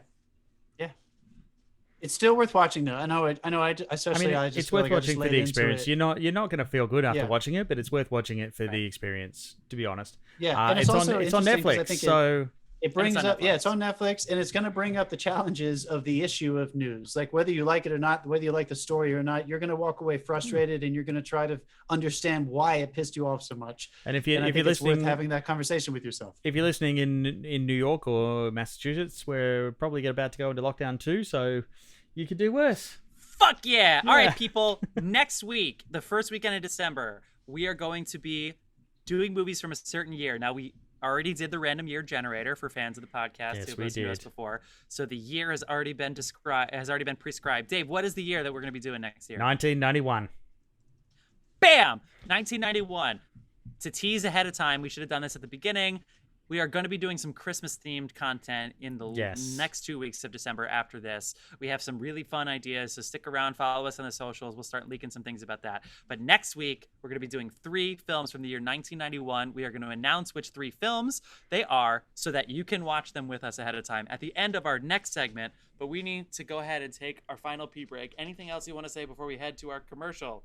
S1: It's still worth watching though. I know.
S5: It's worth watching for the experience. You're not going to feel good after watching it, but it's worth watching it for the experience. To be honest.
S1: Yeah, and
S5: it's on Netflix, so.
S1: It brings up, it's on Netflix, and it's going to bring up the challenges of the issue of news. Like whether you like it or not, whether you like the story or not, you're going to walk away frustrated, and you're going to try to understand why it pissed you off so much.
S5: And if you're listening,
S1: it's worth having that conversation with yourself.
S5: If you're listening in New York or Massachusetts, we're probably about to go into lockdown too, so you could do worse.
S4: Fuck yeah! All right, people. Next week, the first weekend of December, we are going to be doing movies from a certain year. Now we already did the random year generator for fans of the podcast.
S5: Yes,
S4: who listened to us before. So the year has already been prescribed. Dave, what is the year that we're going to be doing next year?
S5: 1991.
S4: Bam! 1991. To tease ahead of time, we should have done this at the beginning. We are going to be doing some Christmas-themed content in the next 2 weeks of December after this. We have some really fun ideas, so stick around, follow us on the socials. We'll start leaking some things about that. But next week, we're going to be doing 3 films from the year 1991. We are going to announce which 3 films they are so that you can watch them with us ahead of time at the end of our next segment. But we need to go ahead and take our final pee break. Anything else you want to say before we head to our commercial?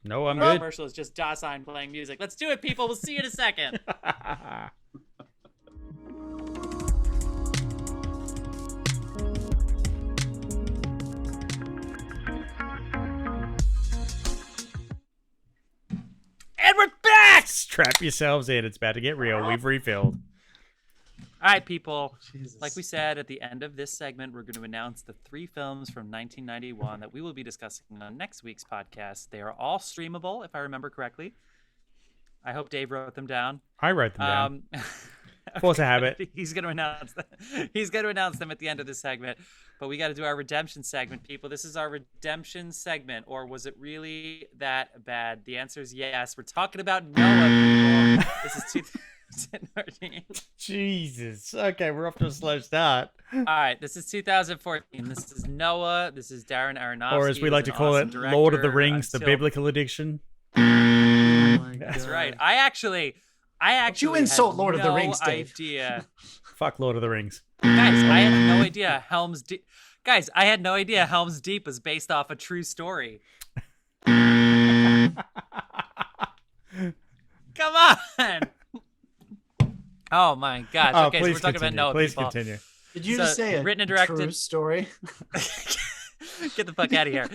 S5: No, I'm good.
S4: Commercial is just Dasein playing music. Let's do it, people. We'll see you in a second. And we're back!
S5: Strap yourselves in. It's about to get real. We've refilled.
S4: All right, people.
S1: Jesus.
S4: Like we said at the end of this segment, we're going to announce the 3 films from 1991 that we will be discussing on next week's podcast. They are all streamable, if I remember correctly. I hope Dave wrote them down.
S5: I wrote them down. Force a habit.
S4: He's going to announce them. He's going to announce them at the end of this segment. But we got to do our redemption segment, people. This is our redemption segment. Or was it really that bad? The answer is yes. We're talking about Noah, people. This is 2014.
S5: Jesus. Okay, we're off to a slow start.
S4: All right, this is 2014. This is Noah. This is Darren Aronofsky.
S5: Or as we like to call it,
S4: director,
S5: Lord of the Rings, the biblical addiction.
S4: That's right. I actually
S1: you insult Lord of the Rings, Dave.
S4: Idea.
S5: Fuck Lord of the Rings.
S4: Guys, I had no idea Helm's Deep. Guys, I had no idea Helm's Deep was based off a true story. Come on. Oh my gosh. Okay, so we're talking about Noah.
S5: Please
S4: people.
S5: continue.
S1: Did you just say
S4: written and directed
S1: true story?
S4: Get the fuck out of here.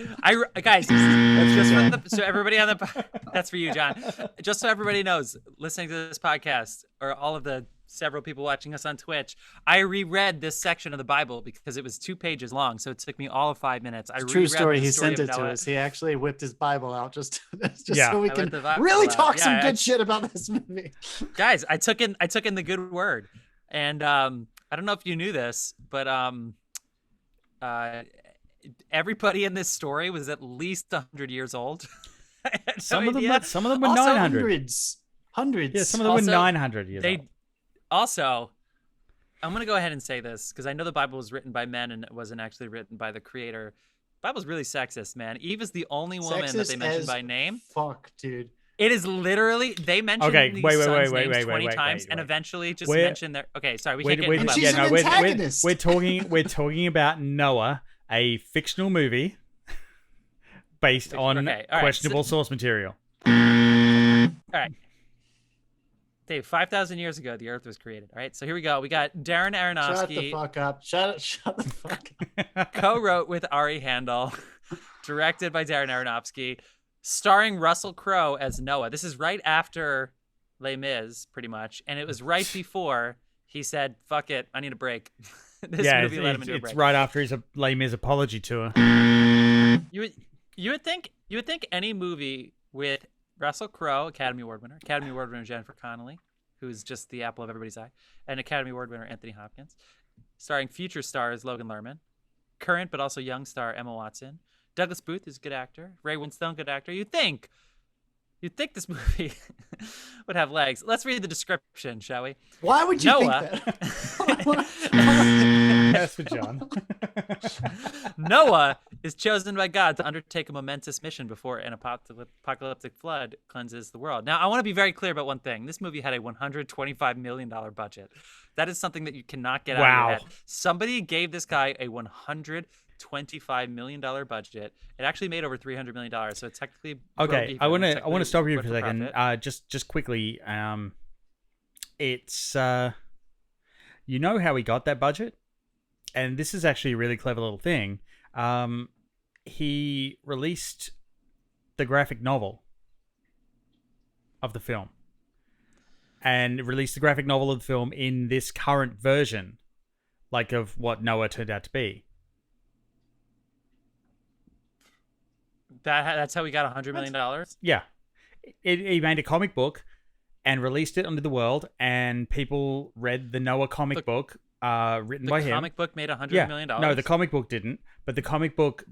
S4: Guys, so everybody on the that's for you, John. Just so everybody knows, listening to this podcast or all of the several people watching us on Twitch, I reread this section of the Bible because it was 2 pages long, so it took me all of 5 minutes.
S1: True story. He sent it to us. He actually whipped his Bible out just so we can really talk some good shit about this movie.
S4: Guys, I took in the good word, and I don't know if you knew this, but everybody in this story was at least 100 years old.
S5: Some of them were
S1: Also
S5: 900.
S1: Hundreds.
S5: Yeah, some of them were 900 years old.
S4: Also, I'm gonna go ahead and say this because I know the Bible was written by men and it wasn't actually written by the creator. The Bible's really sexist, man. Eve is the only woman that they mention by name.
S1: Fuck, dude.
S4: It is literally they mention these sons' names 20 times and eventually just mention their. Okay, sorry, we can't get into the
S1: She's an antagonist.
S5: We're talking about Noah, a fictional movie based on questionable source material.
S4: All right. Dave, 5,000 years ago, the Earth was created. All right, so here we go. We got Darren Aronofsky.
S1: Shut the fuck up. Shut the fuck up.
S4: Co-wrote with Ari Handel, directed by Darren Aronofsky, starring Russell Crowe as Noah. This is right after Les Mis, pretty much, and it was right before he said, "Fuck it, I need a break." This movie let him into a break.
S5: It's right after his Les Mis apology tour.
S4: You would think any movie with Russell Crowe, Academy Award winner Jennifer Connelly, who's just the apple of everybody's eye, and Academy Award winner Anthony Hopkins, starring future stars Logan Lerman, current but also young star Emma Watson, Douglas Booth is a good actor, Ray Winstone, good actor. You'd think this movie would have legs. Let's read the description, shall we?
S1: Why would you
S4: Noah,
S1: think that?
S5: That's for John.
S4: Noah is chosen by God to undertake a momentous mission before an apocalyptic flood cleanses the world. Now, I want to be very clear about one thing. This movie had a $125 million budget. That is something that you cannot get out of your head. Somebody gave this guy a $125 million budget. It actually made over $300 million, so it technically
S5: okay. I want to stop you for a second. Just quickly. It's you know how he got that budget, and this is actually a really clever little thing. He released the graphic novel of the film, and released the graphic novel of the film in this current version, like of what Noah turned out to be.
S4: That's how we got $100 million?
S5: Yeah. He made a comic book and released it onto the world, and people read the Noah comic book written by him.
S4: The comic book made $100 million?
S5: No, the comic book didn't, but the comic book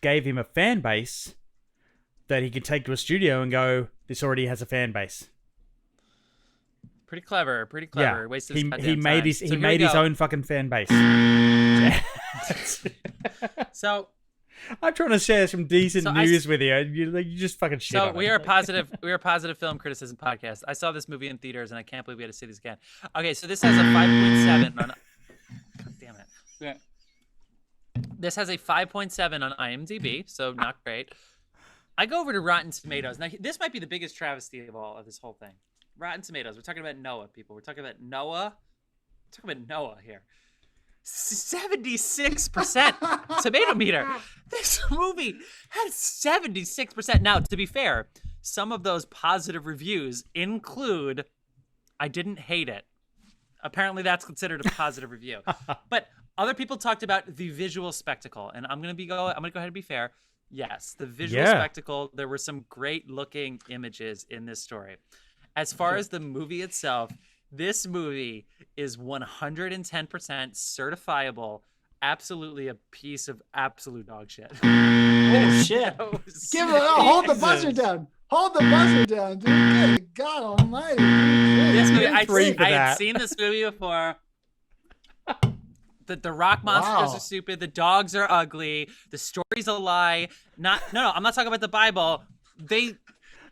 S5: gave him a fan base that he could take to a studio and go, this already has a fan base.
S4: Pretty clever.
S5: Yeah.
S4: Wasted
S5: he made his own fucking fan base.
S4: So
S5: I'm trying to share some decent news with you. You just fucking shit.
S4: So
S5: on
S4: we
S5: it.
S4: are a positive film criticism podcast. I saw this movie in theaters and I can't believe we had to see this again. Okay, so this has a 5.7 on. God damn it. Yeah. This has a 5.7 on IMDb, so not great. I go over to Rotten Tomatoes. Now this might be the biggest travesty of all of this whole thing. Rotten Tomatoes. We're talking about Noah, people. We're talking about Noah. We're talking about Noah here. 76% tomato meter. This movie has 76%. Now, to be fair, some of those positive reviews include I didn't hate it. Apparently that's considered a positive review. But other people talked about the visual spectacle, and I'm going to go ahead and be fair. Yes, the visual spectacle, there were some great looking images in this story. As far as the movie itself, this movie is 110% certifiable. Absolutely a piece of absolute dog shit.
S1: Oh shit! Hold the buzzer down. Hold the buzzer down, dude. Good God Almighty!
S4: This movie, I had seen this movie before. The rock monsters are stupid. The dogs are ugly. The story's a lie. No, I'm not talking about the Bible.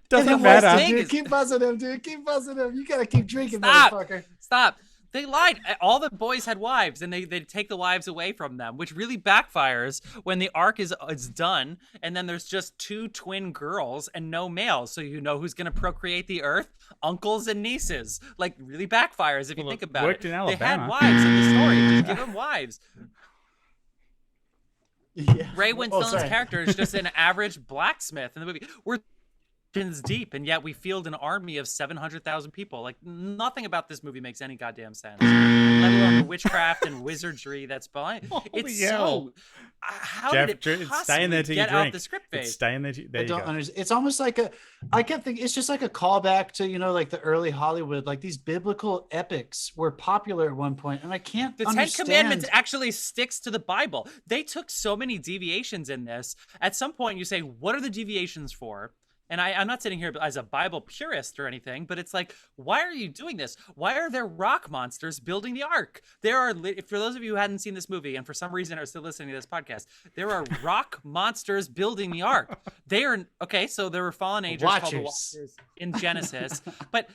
S5: Doesn't matter.
S1: Dude, keep buzzing him, dude. Keep buzzing him. You gotta keep drinking, motherfucker.
S4: Stop. They lied. All the boys had wives, and they take the wives away from them, which really backfires when the arc is done, and then there's just 2 twin girls and no males. So you know who's gonna procreate the earth? Uncles and nieces. Like, really backfires if you think about it.
S5: In Alabama.
S4: They had wives in the story. Just give them wives.
S1: Yeah.
S4: Ray Winstone's character is just an average blacksmith in the movie. We're deep, and yet we field an army of 700,000 people. Like, nothing about this movie makes any goddamn sense, let alone the witchcraft and wizardry that's behind. It's so how
S5: Jeff,
S4: did it
S5: it's staying there till you
S4: get
S5: drink.
S4: out the script page?
S5: It's staying there. I don't
S1: understand. It's almost like I kept thinking it's just like a callback to, like the early Hollywood, like these biblical epics were popular at one point, and I can't understand.
S4: The 10 Commandments actually sticks to the Bible. They took so many deviations in this. At some point you say, what are the deviations for? And I'm not sitting here as a Bible purist or anything, but it's like, why are you doing this? Why are there rock monsters building the ark? There are, for those of you who hadn't seen this movie and for some reason are still listening to this podcast, there are rock monsters building the ark. They are, okay, so there were fallen angels called the Watchers in Genesis, but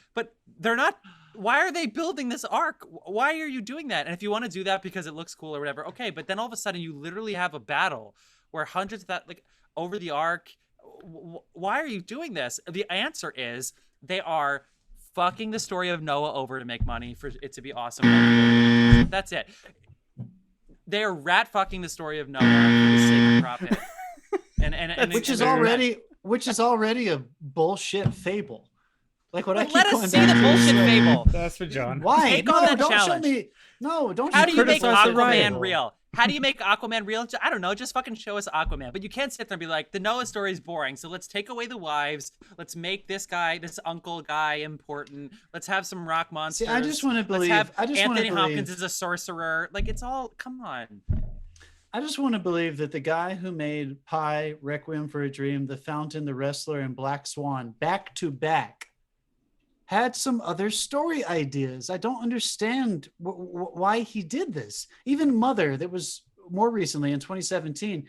S4: they're not. Why are they building this ark? Why are you doing that? And if you want to do that because it looks cool or whatever, okay, but then all of a sudden you literally have a battle where hundreds of that, like, over the ark. Why are you doing this? The answer is they are fucking the story of Noah over to make money for it to be awesome. That's it. They are rat fucking the story of Noah for the sake of profit. And
S1: which is already a bullshit fable. Like what I keep
S4: let us
S1: going
S4: see
S1: back
S4: the
S1: to
S4: bullshit
S1: is,
S4: fable.
S5: That's for John.
S1: Why?
S4: Take on that
S1: don't
S4: challenge.
S1: show me. No, don't.
S4: How do you make
S5: criticize the
S4: Aquaman
S5: rival.
S4: real? How do you make Aquaman real? I don't know. Just fucking show us Aquaman. But you can't sit there and be like, the Noah story is boring. So let's take away the wives. Let's make this guy, this uncle guy, important. Let's have some rock monsters.
S1: See, I just want to believe.
S4: Let's have
S1: I just
S4: Anthony
S1: want to
S4: Hopkins
S1: believe.
S4: is a sorcerer. Like, it's all. Come on.
S1: I just want to believe that the guy who made Pi, Requiem for a Dream, The Fountain, The Wrestler, and Black Swan back to back had some other story ideas. I don't understand why he did this. Even Mother, that was more recently in 2017,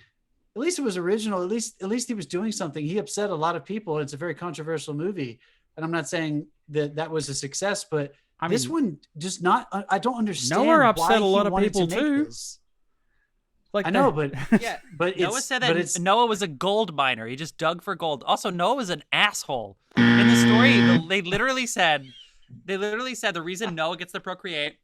S1: at least it was original. At least he was doing something. He upset a lot of people. It's a very controversial movie. And I'm not saying that was a success, but this one just not, I don't understand.
S5: Noah upset
S1: why
S5: a lot
S1: he
S5: of
S1: wanted
S5: people
S1: to make
S5: too.
S1: this.
S5: Like
S1: I know, but
S4: Yeah.
S1: but
S4: Noah
S1: it's,
S4: said
S1: but
S4: that
S1: it's,
S4: Noah was a gold miner. He just dug for gold. Also, Noah was an asshole. In the story, they literally said the reason Noah gets to procreate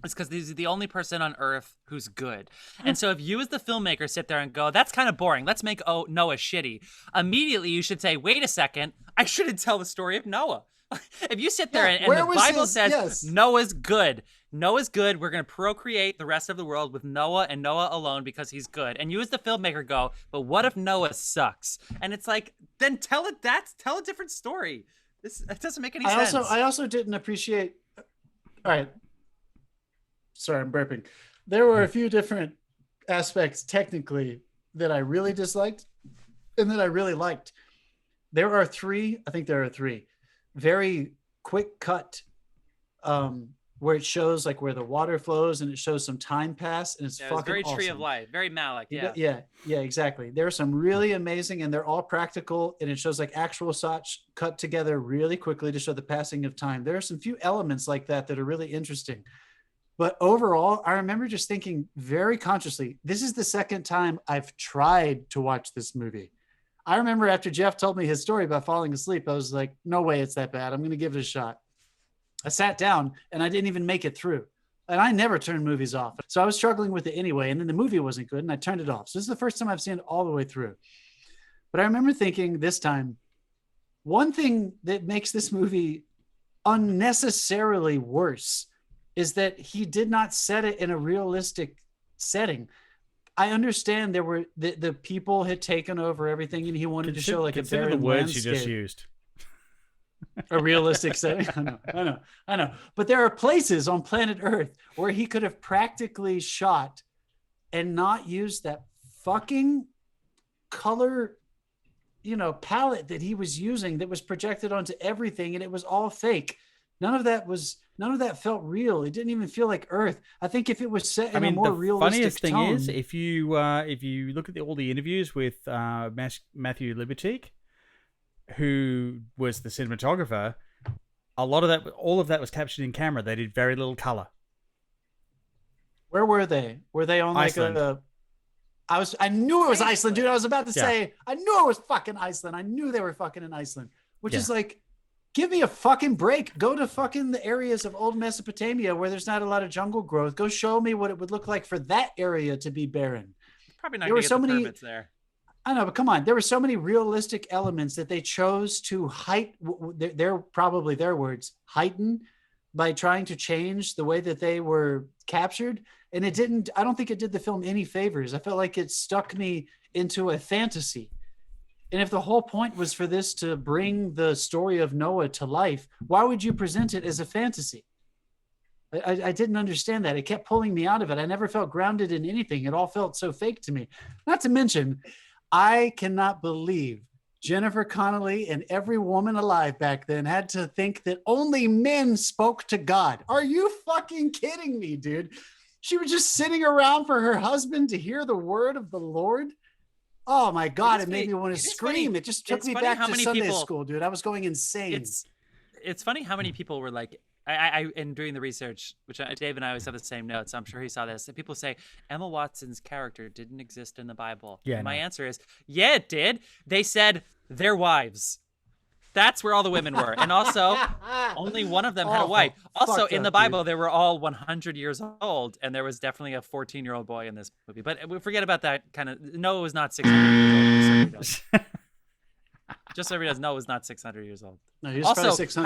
S4: is because he's the only person on Earth who's good. And so if you as the filmmaker sit there and go, that's kind of boring, let's make Noah shitty, immediately you should say, wait a second, I shouldn't tell the story of Noah. If you sit there and the Bible says Noah's good, Noah's good, we're going to procreate the rest of the world with Noah and Noah alone because he's good. And you as the filmmaker go, but what if Noah sucks? And it's like, then tell a different story. That doesn't make any sense.
S1: I also didn't appreciate. All right. Sorry, I'm burping. There were a few different aspects technically that I really disliked and that I really liked. There are three very quick cut where it shows like where the water flows and it shows some time pass and it's fucking
S4: very
S1: awesome.
S4: Tree of Life, very Malick.
S1: Yeah, exactly. There are some really amazing and they're all practical and it shows like actual shots cut together really quickly to show the passing of time. There are some few elements like that that are really interesting. But overall, I remember just thinking very consciously, this is the second time I've tried to watch this movie. I remember after Jeff told me his story about falling asleep, I was like, no way it's that bad. I'm going to give it a shot. I sat down and I didn't even make it through. And I never turn movies off. So I was struggling with it anyway. And then the movie wasn't good and I turned it off. So this is the first time I've seen it all the way through. But I remember thinking this time, one thing that makes this movie unnecessarily worse is that he did not set it in a realistic setting. I understand there were the people had taken over everything and he wanted to show like a barren
S5: the words
S1: landscape.
S5: you just used.
S1: A realistic setting. I know. But there are places on planet Earth where he could have practically shot and not used that fucking color, palette that he was using that was projected onto everything and it was all fake. None of that felt real. It didn't even feel like Earth. I think if it was set in a more realistic
S5: funniest thing
S1: tone,
S5: is if you look at all the interviews with Matthew Libatique, who was the cinematographer, all of that was captured in camera. They did very little color.
S1: Where were they? Were they on
S5: Iceland.
S1: I knew it was Iceland, dude. I was about to say, I knew it was fucking Iceland. I knew they were fucking in Iceland, which is like, give me a fucking break. Go to fucking the areas of old Mesopotamia where there's not a lot of jungle growth. Go show me what it would look like for that area to be barren.
S4: Probably not going to get the permits there.
S1: I know, but come on. There were so many realistic elements that they chose to they're probably their words, heighten by trying to change the way that they were captured. And I don't think it did the film any favors. I felt like it stuck me into a fantasy. And if the whole point was for this to bring the story of Noah to life, why would you present it as a fantasy? I didn't understand that. It kept pulling me out of it. I never felt grounded in anything. It all felt so fake to me. Not to mention, I cannot believe Jennifer Connelly and every woman alive back then had to think that only men spoke to God. Are you fucking kidding me, dude? She was just sitting around for her husband to hear the word of the Lord. Oh my God, it made me want to scream. It just took me back to Sunday school, dude. I was going insane.
S4: It's funny how many people were like, I in doing the research, which Dave and I always have the same notes. I'm sure he saw this. And people say Emma Watson's character didn't exist in the Bible. Yeah, my answer is, yeah, it did. They said their wives. That's where all the women were. And also, only one of them had a wife. Also, in the Bible, they were all 100 years old, and there was definitely a 14-year-old boy in this movie. But we forget about that kind of. Noah was not 600 years old. Just so everybody does, Noah was not 600 years old.
S1: No, he was also, 600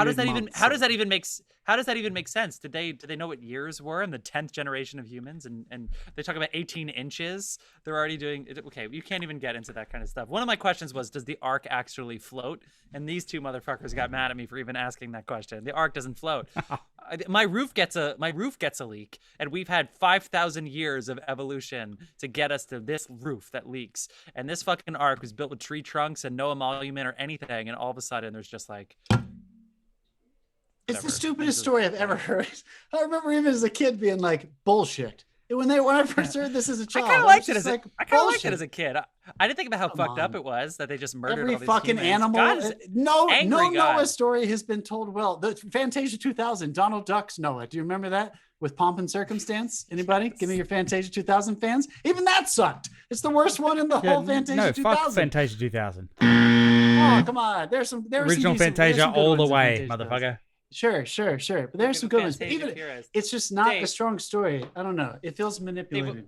S4: how does that even make sense? Did they know what years were in the 10th generation of humans? And they talk about 18 inches. They're already doing it. Okay, you can't even get into that kind of stuff. One of my questions was, does the ark actually float? And these two motherfuckers got mad at me for even asking that question. The ark doesn't float. My roof gets a leak, and we've had 5,000 years of evolution to get us to this roof that leaks. And this fucking ark was built with tree trunks and no emolument or anything, and all of a sudden there's just like,
S1: it's the stupidest story I've ever heard. I remember even as a kid being like, bullshit. When I first heard this as a child,
S4: I kind of liked it as a kid. I didn't think about how fucked up it was that they just murdered
S1: every
S4: all these
S1: fucking
S4: humans.
S1: animal. No
S4: God.
S1: Noah story has been told well. The Fantasia 2000, Donald Duck's Noah. Do you remember that with Pomp and Circumstance? Anybody? Give me your Fantasia 2000 fans. Even that sucked. It's the worst one in the whole Fantasia 2000.
S5: Fuck Fantasia 2000.
S1: Oh, come on. There
S5: original Fantasia all the way, motherfucker.
S1: Sure. But there's some good ones. But even it's just not a strong story. I don't know. It feels manipulated.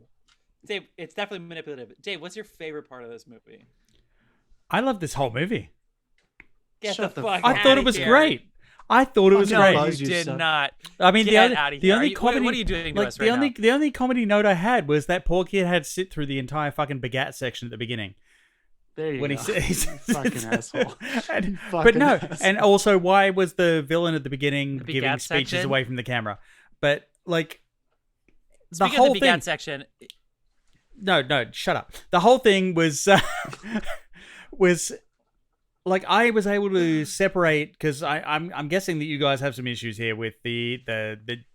S4: Dave, it's definitely manipulative. Dave, what's your favorite part of this movie?
S5: I love this whole movie.
S4: Get the fuck
S5: I thought it was great. I thought it was great.
S4: No, you did not.
S5: I mean, the only comedy.
S4: What are you doing to us
S5: right now? The only comedy note I had was that poor kid had to sit through the entire fucking begat section at the beginning.
S1: There you
S5: when
S1: go.
S5: He's
S1: fucking asshole.
S5: But no, and also why was the villain at the beginning giving speeches
S4: section?
S5: Away from the camera? But like
S4: Speaking the whole of the begat section.
S5: No, shut up. The whole thing was was like I was able to separate because I'm guessing that you guys have some issues here with the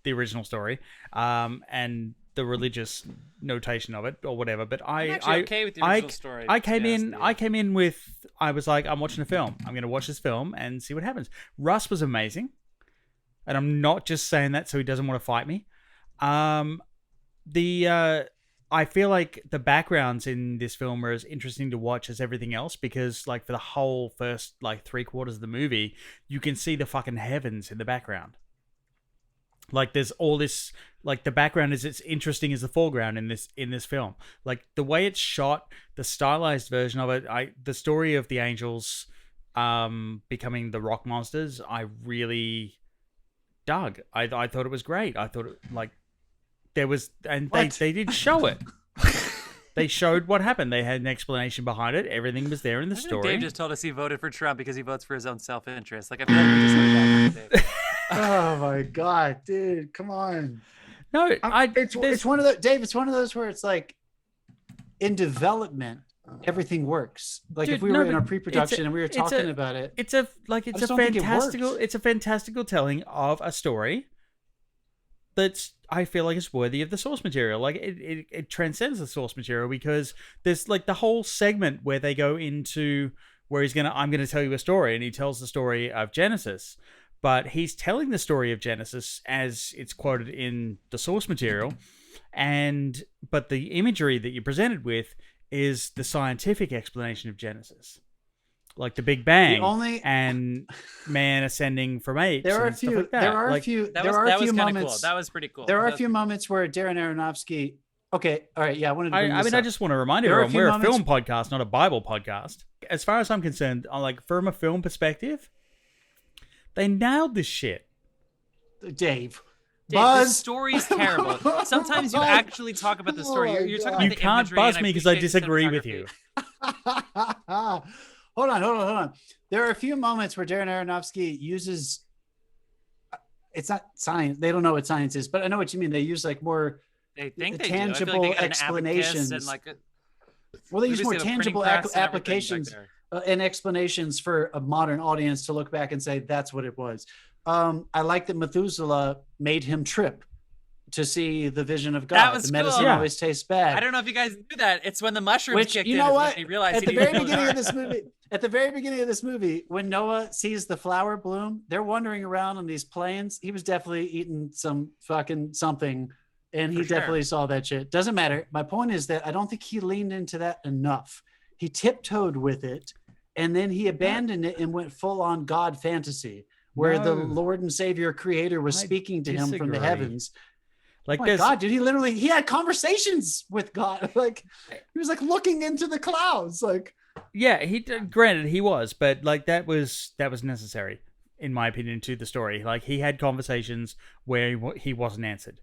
S5: original story, and the religious notation of it or whatever, but
S4: I'm actually okay with the original story.
S5: I came in with, I was like, I'm watching a film. I'm going to watch this film and see what happens. Russ was amazing. And I'm not just saying that so he doesn't want to fight me. I feel like the backgrounds in this film are as interesting to watch as everything else because like for the whole first like 3/4 of the movie, you can see the fucking heavens in the background. Like there's all this, like the background is as interesting as the foreground in this film. Like the way it's shot, the stylized version of it, the story of the angels becoming the rock monsters, I really dug. I thought it was great. I thought there was, and they did show it. They showed what happened. They had an explanation behind it. Everything was there in the story.
S4: Dave just told us he voted for Trump because he votes for his own self-interest. Like I feel like we just heard that from Dave.
S1: Oh my God, dude, come on.
S5: No,
S1: it's one of the Dave. It's one of those where it's like in development, everything works. Like if we were in our pre-production and we were talking about it,
S5: it's a fantastical telling of a story that's I feel like it's worthy of the source material. Like it transcends the source material because there's like the whole segment where they go into where I'm gonna tell you a story, and he tells the story of Genesis. But he's telling the story of Genesis as it's quoted in the source material, but the imagery that you're presented with is the scientific explanation of Genesis, like the Big Bang and man ascending from apes.
S1: There are a few. There are a few. There are a few moments.
S4: That was pretty cool.
S1: There are a few moments where Darren Aronofsky. Okay, all right, yeah. I
S5: just want to remind everyone we're a film podcast, not a Bible podcast. As far as I'm concerned, from a film perspective. They nailed this shit.
S1: Dave,
S4: the story's terrible. Sometimes you actually talk about the story. You're talking about
S5: you can't buzz me because I disagree with you.
S1: Hold on. There are a few moments where Darren Aronofsky uses. It's not science. They don't know what science is, but I know what you mean. They use like more tangible explanations.
S4: And
S1: well, they use more tangible applications. and explanations for a modern audience to look back and say that's what it was. I like that Methuselah made him trip to see the vision of God.
S4: That was
S1: the medicine
S4: cool.
S1: always tastes bad.
S4: I don't know if you guys knew that. It's when the mushrooms
S1: Which,
S4: kicked
S1: you
S4: in.
S1: know
S4: is
S1: what?
S4: When he realized
S1: At
S4: he
S1: the very
S4: didn't know
S1: beginning of
S4: that.
S1: this movie, at the very beginning of this movie, when Noah sees the flower bloom, they're wandering around on these plains. He was definitely eating some fucking something, and he
S4: For sure.
S1: definitely saw that shit. Doesn't matter. My point is that I don't think he leaned into that enough. He tiptoed with it, and then he abandoned it and went full on God fantasy, where the
S5: No.
S1: Lord and Savior Creator was
S5: I
S1: speaking to him from the
S5: disagree.
S1: heavens.
S5: Like
S1: Oh my
S5: there's
S1: God, dude, he had conversations with God. Like he was like looking into the clouds. Like,
S5: yeah, granted he was, but like that was necessary in my opinion to the story. Like he had conversations where he wasn't answered.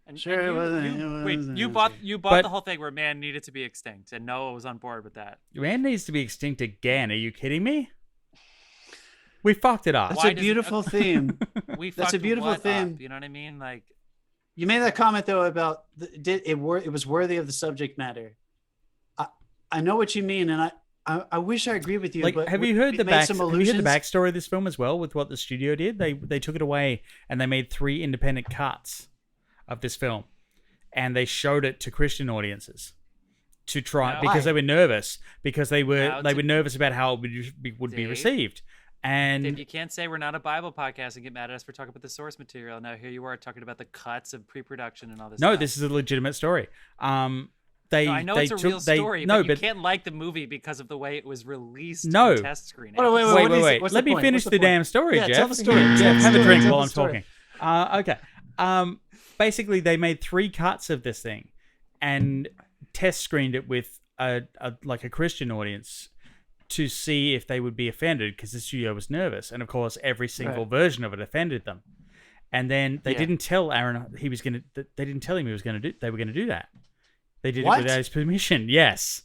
S4: And,
S1: Sure,
S4: and
S1: it wasn't-
S4: you,
S1: it
S4: wait,
S1: wasn't
S4: you
S1: answered.
S4: bought
S5: But-
S4: the whole thing where man needed to be extinct, and Noah was on board with that.
S5: Man needs to be extinct again. Are you kidding me? We fucked it up.
S1: that's
S4: Why
S1: a
S4: does it-
S1: beautiful theme.
S4: We
S1: That's a
S4: fucked
S1: beautiful
S4: what
S1: theme.
S4: up, you know what I mean? Like,
S1: You made that comment though about it was worthy of the subject matter. I know what you mean, and I wish I agreed with you.
S5: Like,
S1: but
S5: have you heard
S1: we
S5: the
S1: made
S5: back?
S1: some
S5: Have you heard the
S1: allusions.
S5: backstory of this film as well? With what the studio did, they took it away and they made 3 independent cuts of this film, and they showed it to Christian audiences to try
S4: Now-
S5: because
S1: Why?
S5: they were nervous because they
S4: Now
S5: were
S4: to-
S5: nervous about how it would be
S4: Dave?
S5: received. And
S4: Dave, you can't say we're not a Bible podcast and get mad at us for talking about the source material. Now here you are talking about the cuts of pre-production and all this.
S5: no,
S4: stuff.
S5: this is a legitimate story. They
S4: No, I know
S5: they
S4: it's a
S5: took,
S4: real
S5: they,
S4: story,
S5: no,
S4: but you can't like the movie because of the way it was released.
S5: No.
S4: in test screening.
S1: Hold on,
S5: wait,
S1: what
S5: wait,
S1: is it?
S5: wait.
S1: What's
S5: Let
S1: the
S5: me
S1: point?
S5: finish
S1: What's the
S5: the damn
S1: point?
S5: story,
S1: Yeah,
S5: Jeff.
S1: tell the story.
S5: Jeff,
S1: Tell the
S5: have a
S1: story.
S5: drink
S1: Tell
S5: while
S1: the
S5: I'm
S1: story.
S5: talking. Okay. Basically, they made 3 cuts of this thing, and test screened it with a Christian audience to see if they would be offended because the studio was nervous, and of course, every single
S1: Right.
S5: version of it offended them. And then they
S1: Yeah.
S5: didn't tell Aaron he was gonna. They didn't tell him he was gonna do. They were gonna do that. They did
S1: What?
S5: it without his permission. Yes,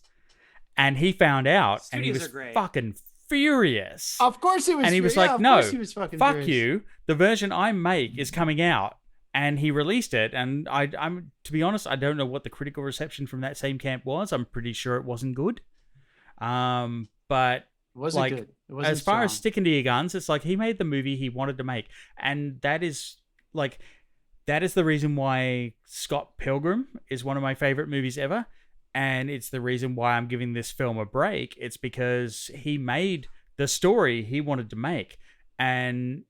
S5: and he found out, and he
S4: Studios
S5: was
S4: are great.
S5: fucking furious.
S1: Of course he was.
S5: And he was
S1: yeah,
S5: like,
S1: of
S5: "No,
S1: course he was fucking
S5: fuck
S1: furious.
S5: you. The version I make is coming out." And he released it, and I'm to be honest, I don't know what the critical reception from that same camp was. I'm pretty sure it wasn't good. But
S1: It wasn't
S5: like,
S1: good. It wasn't
S5: as far as
S1: strong.
S5: sticking to your guns, it's like he made the movie he wanted to make, and that is the reason why Scott Pilgrim is one of my favorite movies ever, and it's the reason why I'm giving this film a break. It's because he made the story he wanted to make, and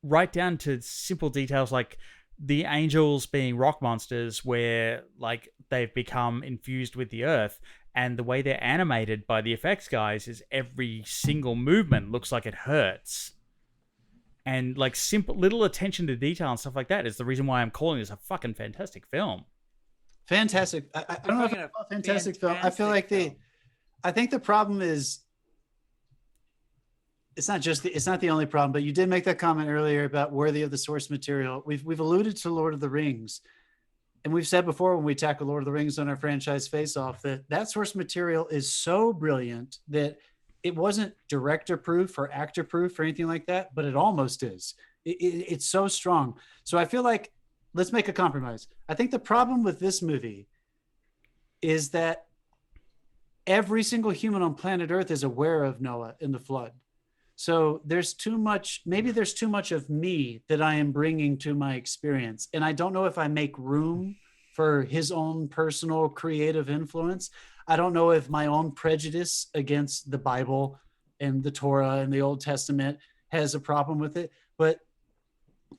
S5: right down to simple details like the angels being rock monsters where like they've become infused with the earth, and the way they're animated by the effects guys is every single movement looks like it hurts. And like simple little attention to detail and stuff like that is the reason why I'm calling this a fucking fantastic film.
S1: Fantastic. I don't know if
S4: Fucking
S1: it's a fantastic film. I feel like
S4: fantastic film.
S1: I think the problem is it's not the only problem, but you did make that comment earlier about worthy of the source material. We've alluded to Lord of the Rings, and we've said before when we tackle Lord of the Rings on our franchise face off that source material is so brilliant that it wasn't director proof or actor proof or anything like that, but it almost is. It's so strong. So I feel like let's make a compromise. I think the problem with this movie is that every single human on planet Earth is aware of Noah in the flood. So there's too much of me that I am bringing to my experience. And I don't know if I make room for his own personal creative influence. I don't know if my own prejudice against the Bible and the Torah and the Old Testament has a problem with it. But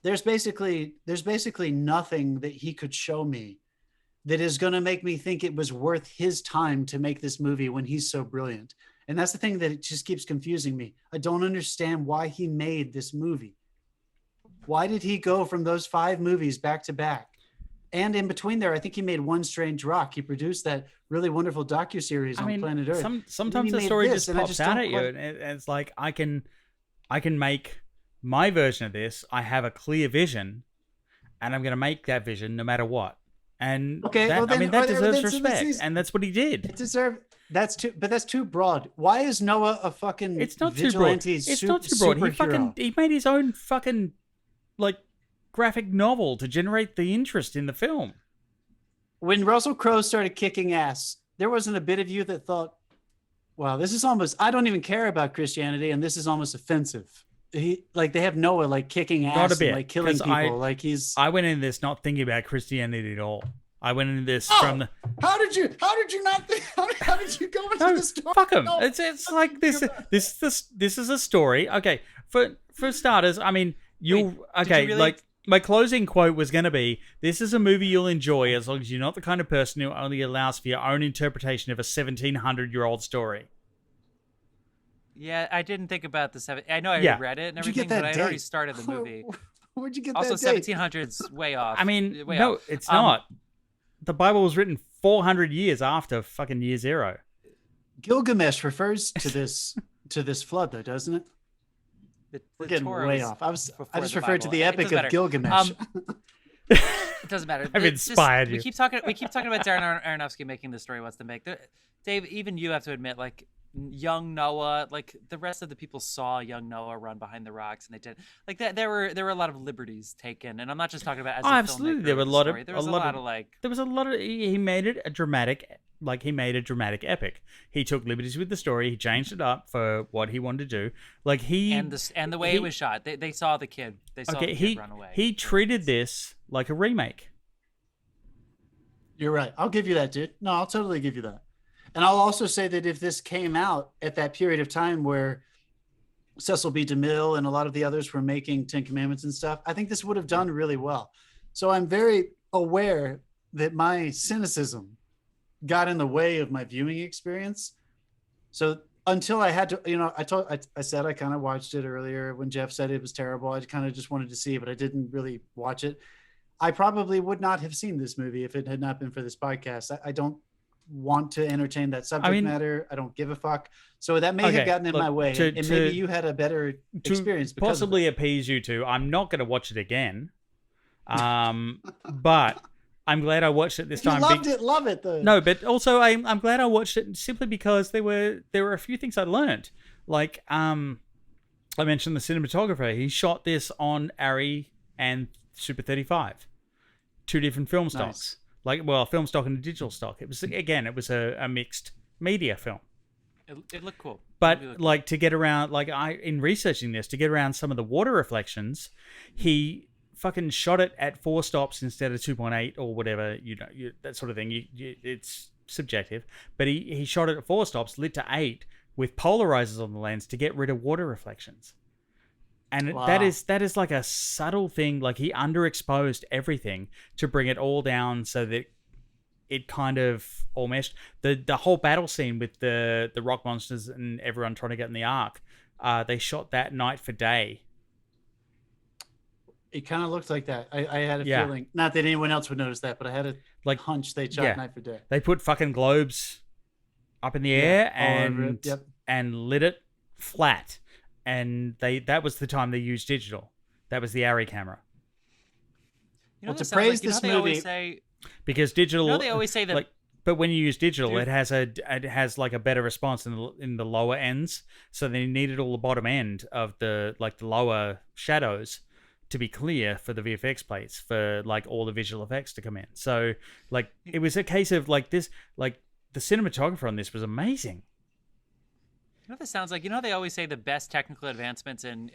S1: there's basically nothing that he could show me that is going to make me think it was worth his time to make this movie when he's so brilliant. And that's the thing that it just keeps confusing me. I don't understand why he made this movie. Why did he go from those 5 movies back to back? And in between there, I think he made One Strange Rock. He produced that really wonderful docuseries on Planet Earth.
S5: Sometimes
S1: he
S5: the
S1: made
S5: story
S1: this,
S5: just
S1: and I
S5: pops
S1: just
S5: out
S1: don't
S5: at you,
S1: quite-
S5: and it's like I can make my version of this. I have a clear vision, and I'm going to make that vision no matter what. And
S1: Okay,
S5: that,
S1: well then-
S5: that
S1: well,
S5: deserves
S1: then- so
S5: respect,
S1: this is-
S5: and that's what he did.
S1: That's too broad. Why is Noah a fucking
S5: It's not too broad.
S1: vigilante
S5: It's not too broad.
S1: superhero?
S5: He made his own fucking like graphic novel to generate the interest in the film.
S1: When Russell Crowe started kicking ass, there wasn't a bit of you that thought, Wow, this is almost, I don't even care about Christianity, and this is almost offensive. They have Noah like kicking ass
S5: Not a bit,
S1: and like killing
S5: 'cause
S1: people.
S5: I went into this not thinking about Christianity at all. I went into this from the.
S1: How did you not think? How did you go into
S5: No,
S1: the story?
S5: fuck them.
S1: No.
S5: It's like this. This is a story. Okay, for starters, I mean, okay.
S4: really-
S5: Like my closing quote was going to be, "This is a movie you'll enjoy as long as you're not the kind of person who only allows for your own interpretation of a 1700-year-old story."
S4: Yeah, I didn't think about the seven. I know I
S5: Yeah.
S4: read it and
S1: Where'd you
S4: everything,
S1: get that
S4: but I had already
S1: date?
S4: started the movie.
S1: Where'd you get
S4: Also,
S1: that date?
S4: 1700s way off.
S5: I mean,
S4: way
S5: no,
S4: off.
S5: it's not. The Bible was written 400 years after fucking year zero.
S1: Gilgamesh refers to this flood, though, doesn't it? We're getting
S4: Torah
S1: way
S4: was
S1: off. I
S4: before
S1: just
S4: the
S1: referred to
S4: Bible.
S1: the
S4: It
S1: epic
S4: doesn't
S1: of
S4: matter.
S1: Gilgamesh.
S4: It doesn't matter.
S5: I've
S4: It's
S5: inspired you.
S4: We keep talking about Darren Aronofsky making the story he wants to make. Dave, even you have to admit, like, young Noah, like the rest of the people saw young Noah run behind the rocks, and they did like that. There were a lot of liberties taken, and I'm not just talking about as a
S5: Absolutely,
S4: filmmaker
S5: there were
S4: of
S5: a
S4: the
S5: lot of
S4: story. There was a lot of like.
S5: There was a lot of. He made it a dramatic. Like he made a dramatic epic. He took liberties with the story. He changed it up for what he wanted to do. Like he
S4: And the way it was shot, they saw the kid. They saw the kid run away.
S5: He treated this like a remake.
S1: You're right. I'll give you that, dude. No, I'll totally give you that. And I'll also say that if this came out at that period of time where Cecil B. DeMille and a lot of the others were making Ten Commandments and stuff, I think this would have done really well. So I'm very aware that my cynicism got in the way of my viewing experience. So until I had to, I said I kind of watched it earlier when Jeff said it was terrible. I kind of just wanted to see it, but I didn't really watch it. I probably would not have seen this movie if it had not been for this podcast. I don't want to entertain that subject matter. I don't give a fuck. So that may have gotten in my way. And maybe you had a better experience.
S5: To possibly appease you two, I'm not going to watch it again. But I'm glad I watched it this time.
S1: Love it though.
S5: No, but also I'm glad I watched it simply because there were a few things I learned. Like I mentioned the cinematographer. He shot this on Arri and Super 35, two different film stocks. Like, well, a film stock and a digital stock. It was a mixed media film.
S4: It looked cool.
S5: But like to get around, in researching this, to get around some of the water reflections, he fucking shot it at 4 stops instead of 2.8 or whatever. That sort of thing. It's subjective, but he shot it at 4 stops, lit to 8 with polarizers on the lens to get rid of water reflections. And
S1: wow.
S5: that is like a subtle thing. Like he underexposed everything to bring it all down so that it kind of all meshed. The whole battle scene with the rock monsters and everyone trying to get in the ark, they shot that night for day.
S1: It kind of looked like that. I had a feeling, not that anyone else would notice that, but I had a hunch they shot night for day.
S5: They put fucking globes up in the air and lit it flat. And that was the time they used digital. That was the Arri camera.
S1: To praise this movie,
S5: because digital.
S4: They always say that.
S5: But when you use digital, it has like a better response in the lower ends. So they needed all the bottom end of the lower shadows to be clear for the VFX plates for like all the visual effects to come in. So like it was a case of like this, like the cinematographer on this was amazing.
S4: You know what this sounds like? You know they always say the best technical advancements in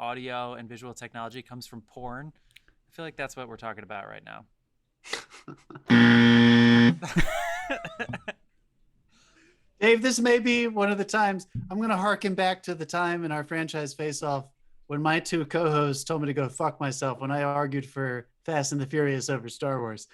S4: audio and visual technology comes from porn? I feel like that's what we're talking about right now.
S1: Dave, this may be one of the times I'm going to harken back to the time in our franchise face-off when my two co-hosts told me to go fuck myself when I argued for Fast and the Furious over Star Wars.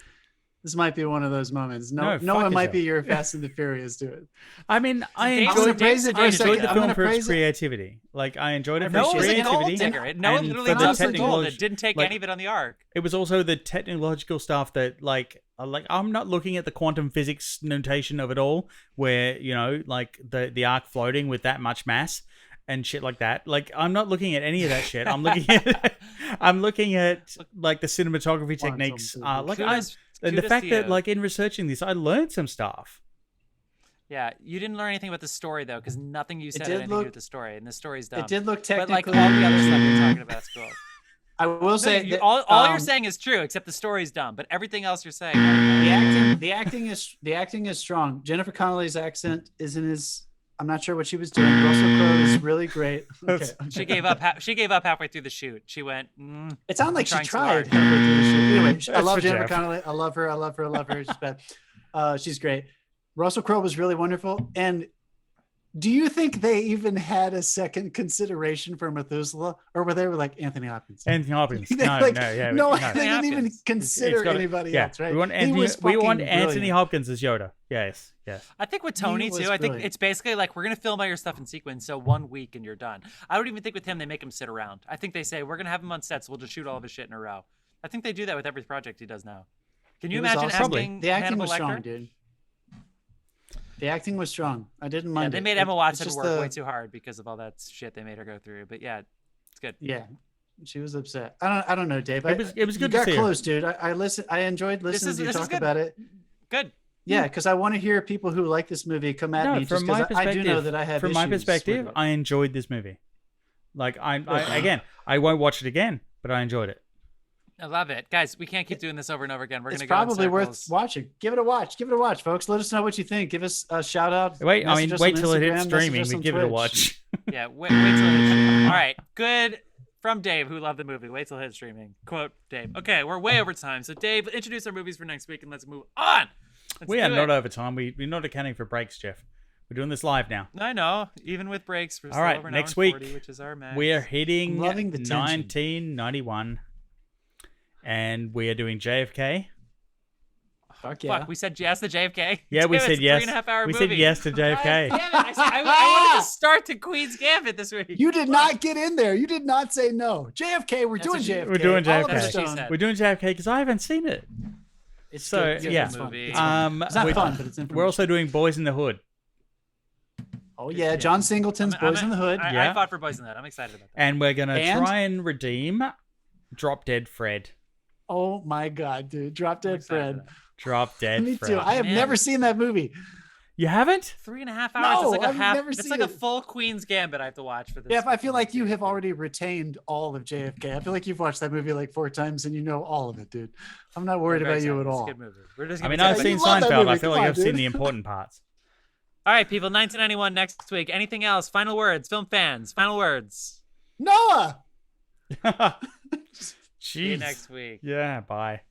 S1: This might be one of those moments. No one might be your Fast and the Furious to it.
S5: I mean, I enjoyed the film for its creativity. Like, I enjoyed it for its creativity.
S4: No one literally told it didn't take any of it on the arc.
S5: It was also the technological stuff that, like I'm not looking at the quantum physics notation of it all, where, like the arc floating with that much mass and shit like that. Like, I'm not looking at any of that shit. I'm looking at like the cinematography techniques. And the fact that, like, in researching this, I learned some stuff.
S4: Yeah, you didn't learn anything about the story, though, because nothing you said had anything to do with the story, and the story's dumb.
S1: It did look technically...
S4: But, like, all the other stuff you're talking about is cool.
S1: I will say...
S4: all you're saying is true, except the story's dumb, but everything else you're saying...
S1: The acting is strong. Jennifer Connelly's accent isn't as I'm not sure what she was doing. Russell Crowe is really great. Okay.
S4: She gave up. She gave up halfway through the shoot. She went.
S1: It sounded like she
S4: trying so
S1: tried
S4: hard.
S1: halfway through the shoot. Anyway, I love
S5: for
S1: Jennifer
S5: Jeff.
S1: Connelly. I love her. I love her. I love her. She's bad. She's great. Russell Crowe was really wonderful. And do you think they even had a second consideration for Methuselah, or were they like Anthony Hopkins?
S5: Anthony Hopkins.
S1: They,
S5: No,
S1: like,
S5: no, yeah,
S1: no,
S5: no.
S1: they didn't even
S4: Hopkins.
S1: consider
S5: It's gotta-
S1: anybody
S5: yeah.
S1: else, right?
S5: We want
S1: He
S5: Anthony,
S1: was
S5: we want
S1: fucking
S5: Anthony
S1: brilliant.
S5: Hopkins as Yoda. Yes, yes.
S4: I think with Tony
S1: was
S4: too. I think
S1: brilliant.
S4: it's basically like we're gonna film all your stuff in sequence, so 1 week and you're done. I don't even think with him they make him sit around. I think they say we're gonna have him on sets. So we'll just shoot all of his shit in a row. I think they do that with every project he does now. Can you
S1: It was
S4: imagine
S1: awesome.
S4: asking
S1: The acting
S4: Hannibal
S1: was
S4: Lecter?
S1: strong, dude. The acting was strong. I didn't
S4: Yeah,
S1: mind.
S4: they
S1: it.
S4: made
S1: It-
S4: Emma
S1: it's
S4: Watson
S1: just
S4: work way too hard because of all that shit they made her go through. But yeah, it's good.
S1: Yeah, she was upset. I don't know, Dave.
S5: It was
S1: You
S5: good to
S1: got
S5: see her.
S1: close, dude. I enjoyed listening to you
S4: this is
S1: talk
S4: good.
S1: about it.
S4: Good.
S1: Yeah, because I want to hear people who like this movie come at me. Just
S5: from my
S1: because I
S5: perspective,
S1: do know that I have
S5: from my
S1: issues with
S5: perspective,
S1: it.
S5: I enjoyed this movie. Like again, I won't watch it again, but I enjoyed it.
S4: I love it, guys. We can't keep doing this over and over again. We're
S1: It's
S4: gonna go in
S1: probably worth
S4: circles.
S1: watching. Give it a watch. Give it a watch, folks. Let us know what you think. Give us a shout out.
S5: Wait, I mean,
S1: Message us
S5: wait
S1: on
S5: till it hits
S1: Instagram,
S5: streaming.
S1: message us
S5: We
S1: on
S5: give it a
S1: Twitch.
S5: watch.
S4: Yeah, wait till it's all right. Good from Dave, who loved the movie. Wait till it's streaming. Quote Dave. Okay, we're way over time. So Dave, introduce our movies for next week, and let's move on. Let's
S5: We are
S4: do
S5: not
S4: it.
S5: over time. We're not accounting for breaks, Jeff. We're doing this live now.
S4: I know. Even with breaks, we're
S5: All
S4: still
S5: right,
S4: over an
S5: next
S4: hour and
S5: week,
S4: 40, which is our max.
S5: We are hitting
S1: I'm loving the tension.
S5: 1991, and we are doing JFK.
S1: Fuck yeah.
S4: Fuck, we said yes to JFK.
S5: Yeah, we
S4: Damn it,
S5: said
S4: it's a
S5: yes.
S4: 3.5 hour
S5: We
S4: movie.
S5: said yes to JFK.
S4: Damn it, I wanted to start to Queen's Gambit this week.
S1: You did not get in there. You did not say no. JFK, we're
S4: That's
S1: doing
S4: what she-
S1: JFK.
S5: We're doing
S1: Oliver
S5: JFK.
S4: That's what she
S1: Stone.
S4: said.
S5: We're doing JFK because I haven't seen it.
S1: It's
S5: So,
S1: good.
S5: yeah.
S1: It's fun.
S4: Movie.
S1: It's fun. It's not
S5: we-
S1: fun, but it's informative.
S5: We're also doing Boys in the Hood.
S1: Oh yeah, John Singleton's Boys in the Hood.
S4: I fought for Boys in the Hood. I'm excited about that.
S5: And we're going to
S1: And?
S5: try and redeem Drop Dead Fred.
S1: Oh my god, dude. Drop
S4: I'm
S1: Dead
S4: excited
S1: Fred.
S4: for that.
S5: Drop Dead
S1: Me
S5: Fred.
S1: too. I have
S4: Man.
S1: never seen that movie.
S5: You haven't?
S4: 3.5 hours.
S1: No,
S4: it's like a
S1: I've
S4: half.
S1: never
S4: It's
S1: seen
S4: like a
S1: it.
S4: full Queen's Gambit I have to watch for this.
S1: Yeah, I feel like you have already retained all of JFK. I feel like you've watched that movie like 4 times and you know all of it, dude. I'm not worried
S4: Very
S1: about you
S4: excited.
S1: at
S4: It's a
S1: all.
S4: good movie. We're just
S5: I
S4: gonna
S5: mean,
S4: be
S5: I've
S4: talking
S5: seen
S1: You love that
S5: Seinfeld.
S1: movie.
S5: I feel
S1: Come
S5: like
S1: on,
S5: I've seen
S1: dude.
S5: the important parts.
S4: All right, people. 1991 next week. Anything else? Final words. Film fans. Final words.
S1: Noah!
S4: See you
S5: Jeez.
S4: next week.
S5: Yeah, bye.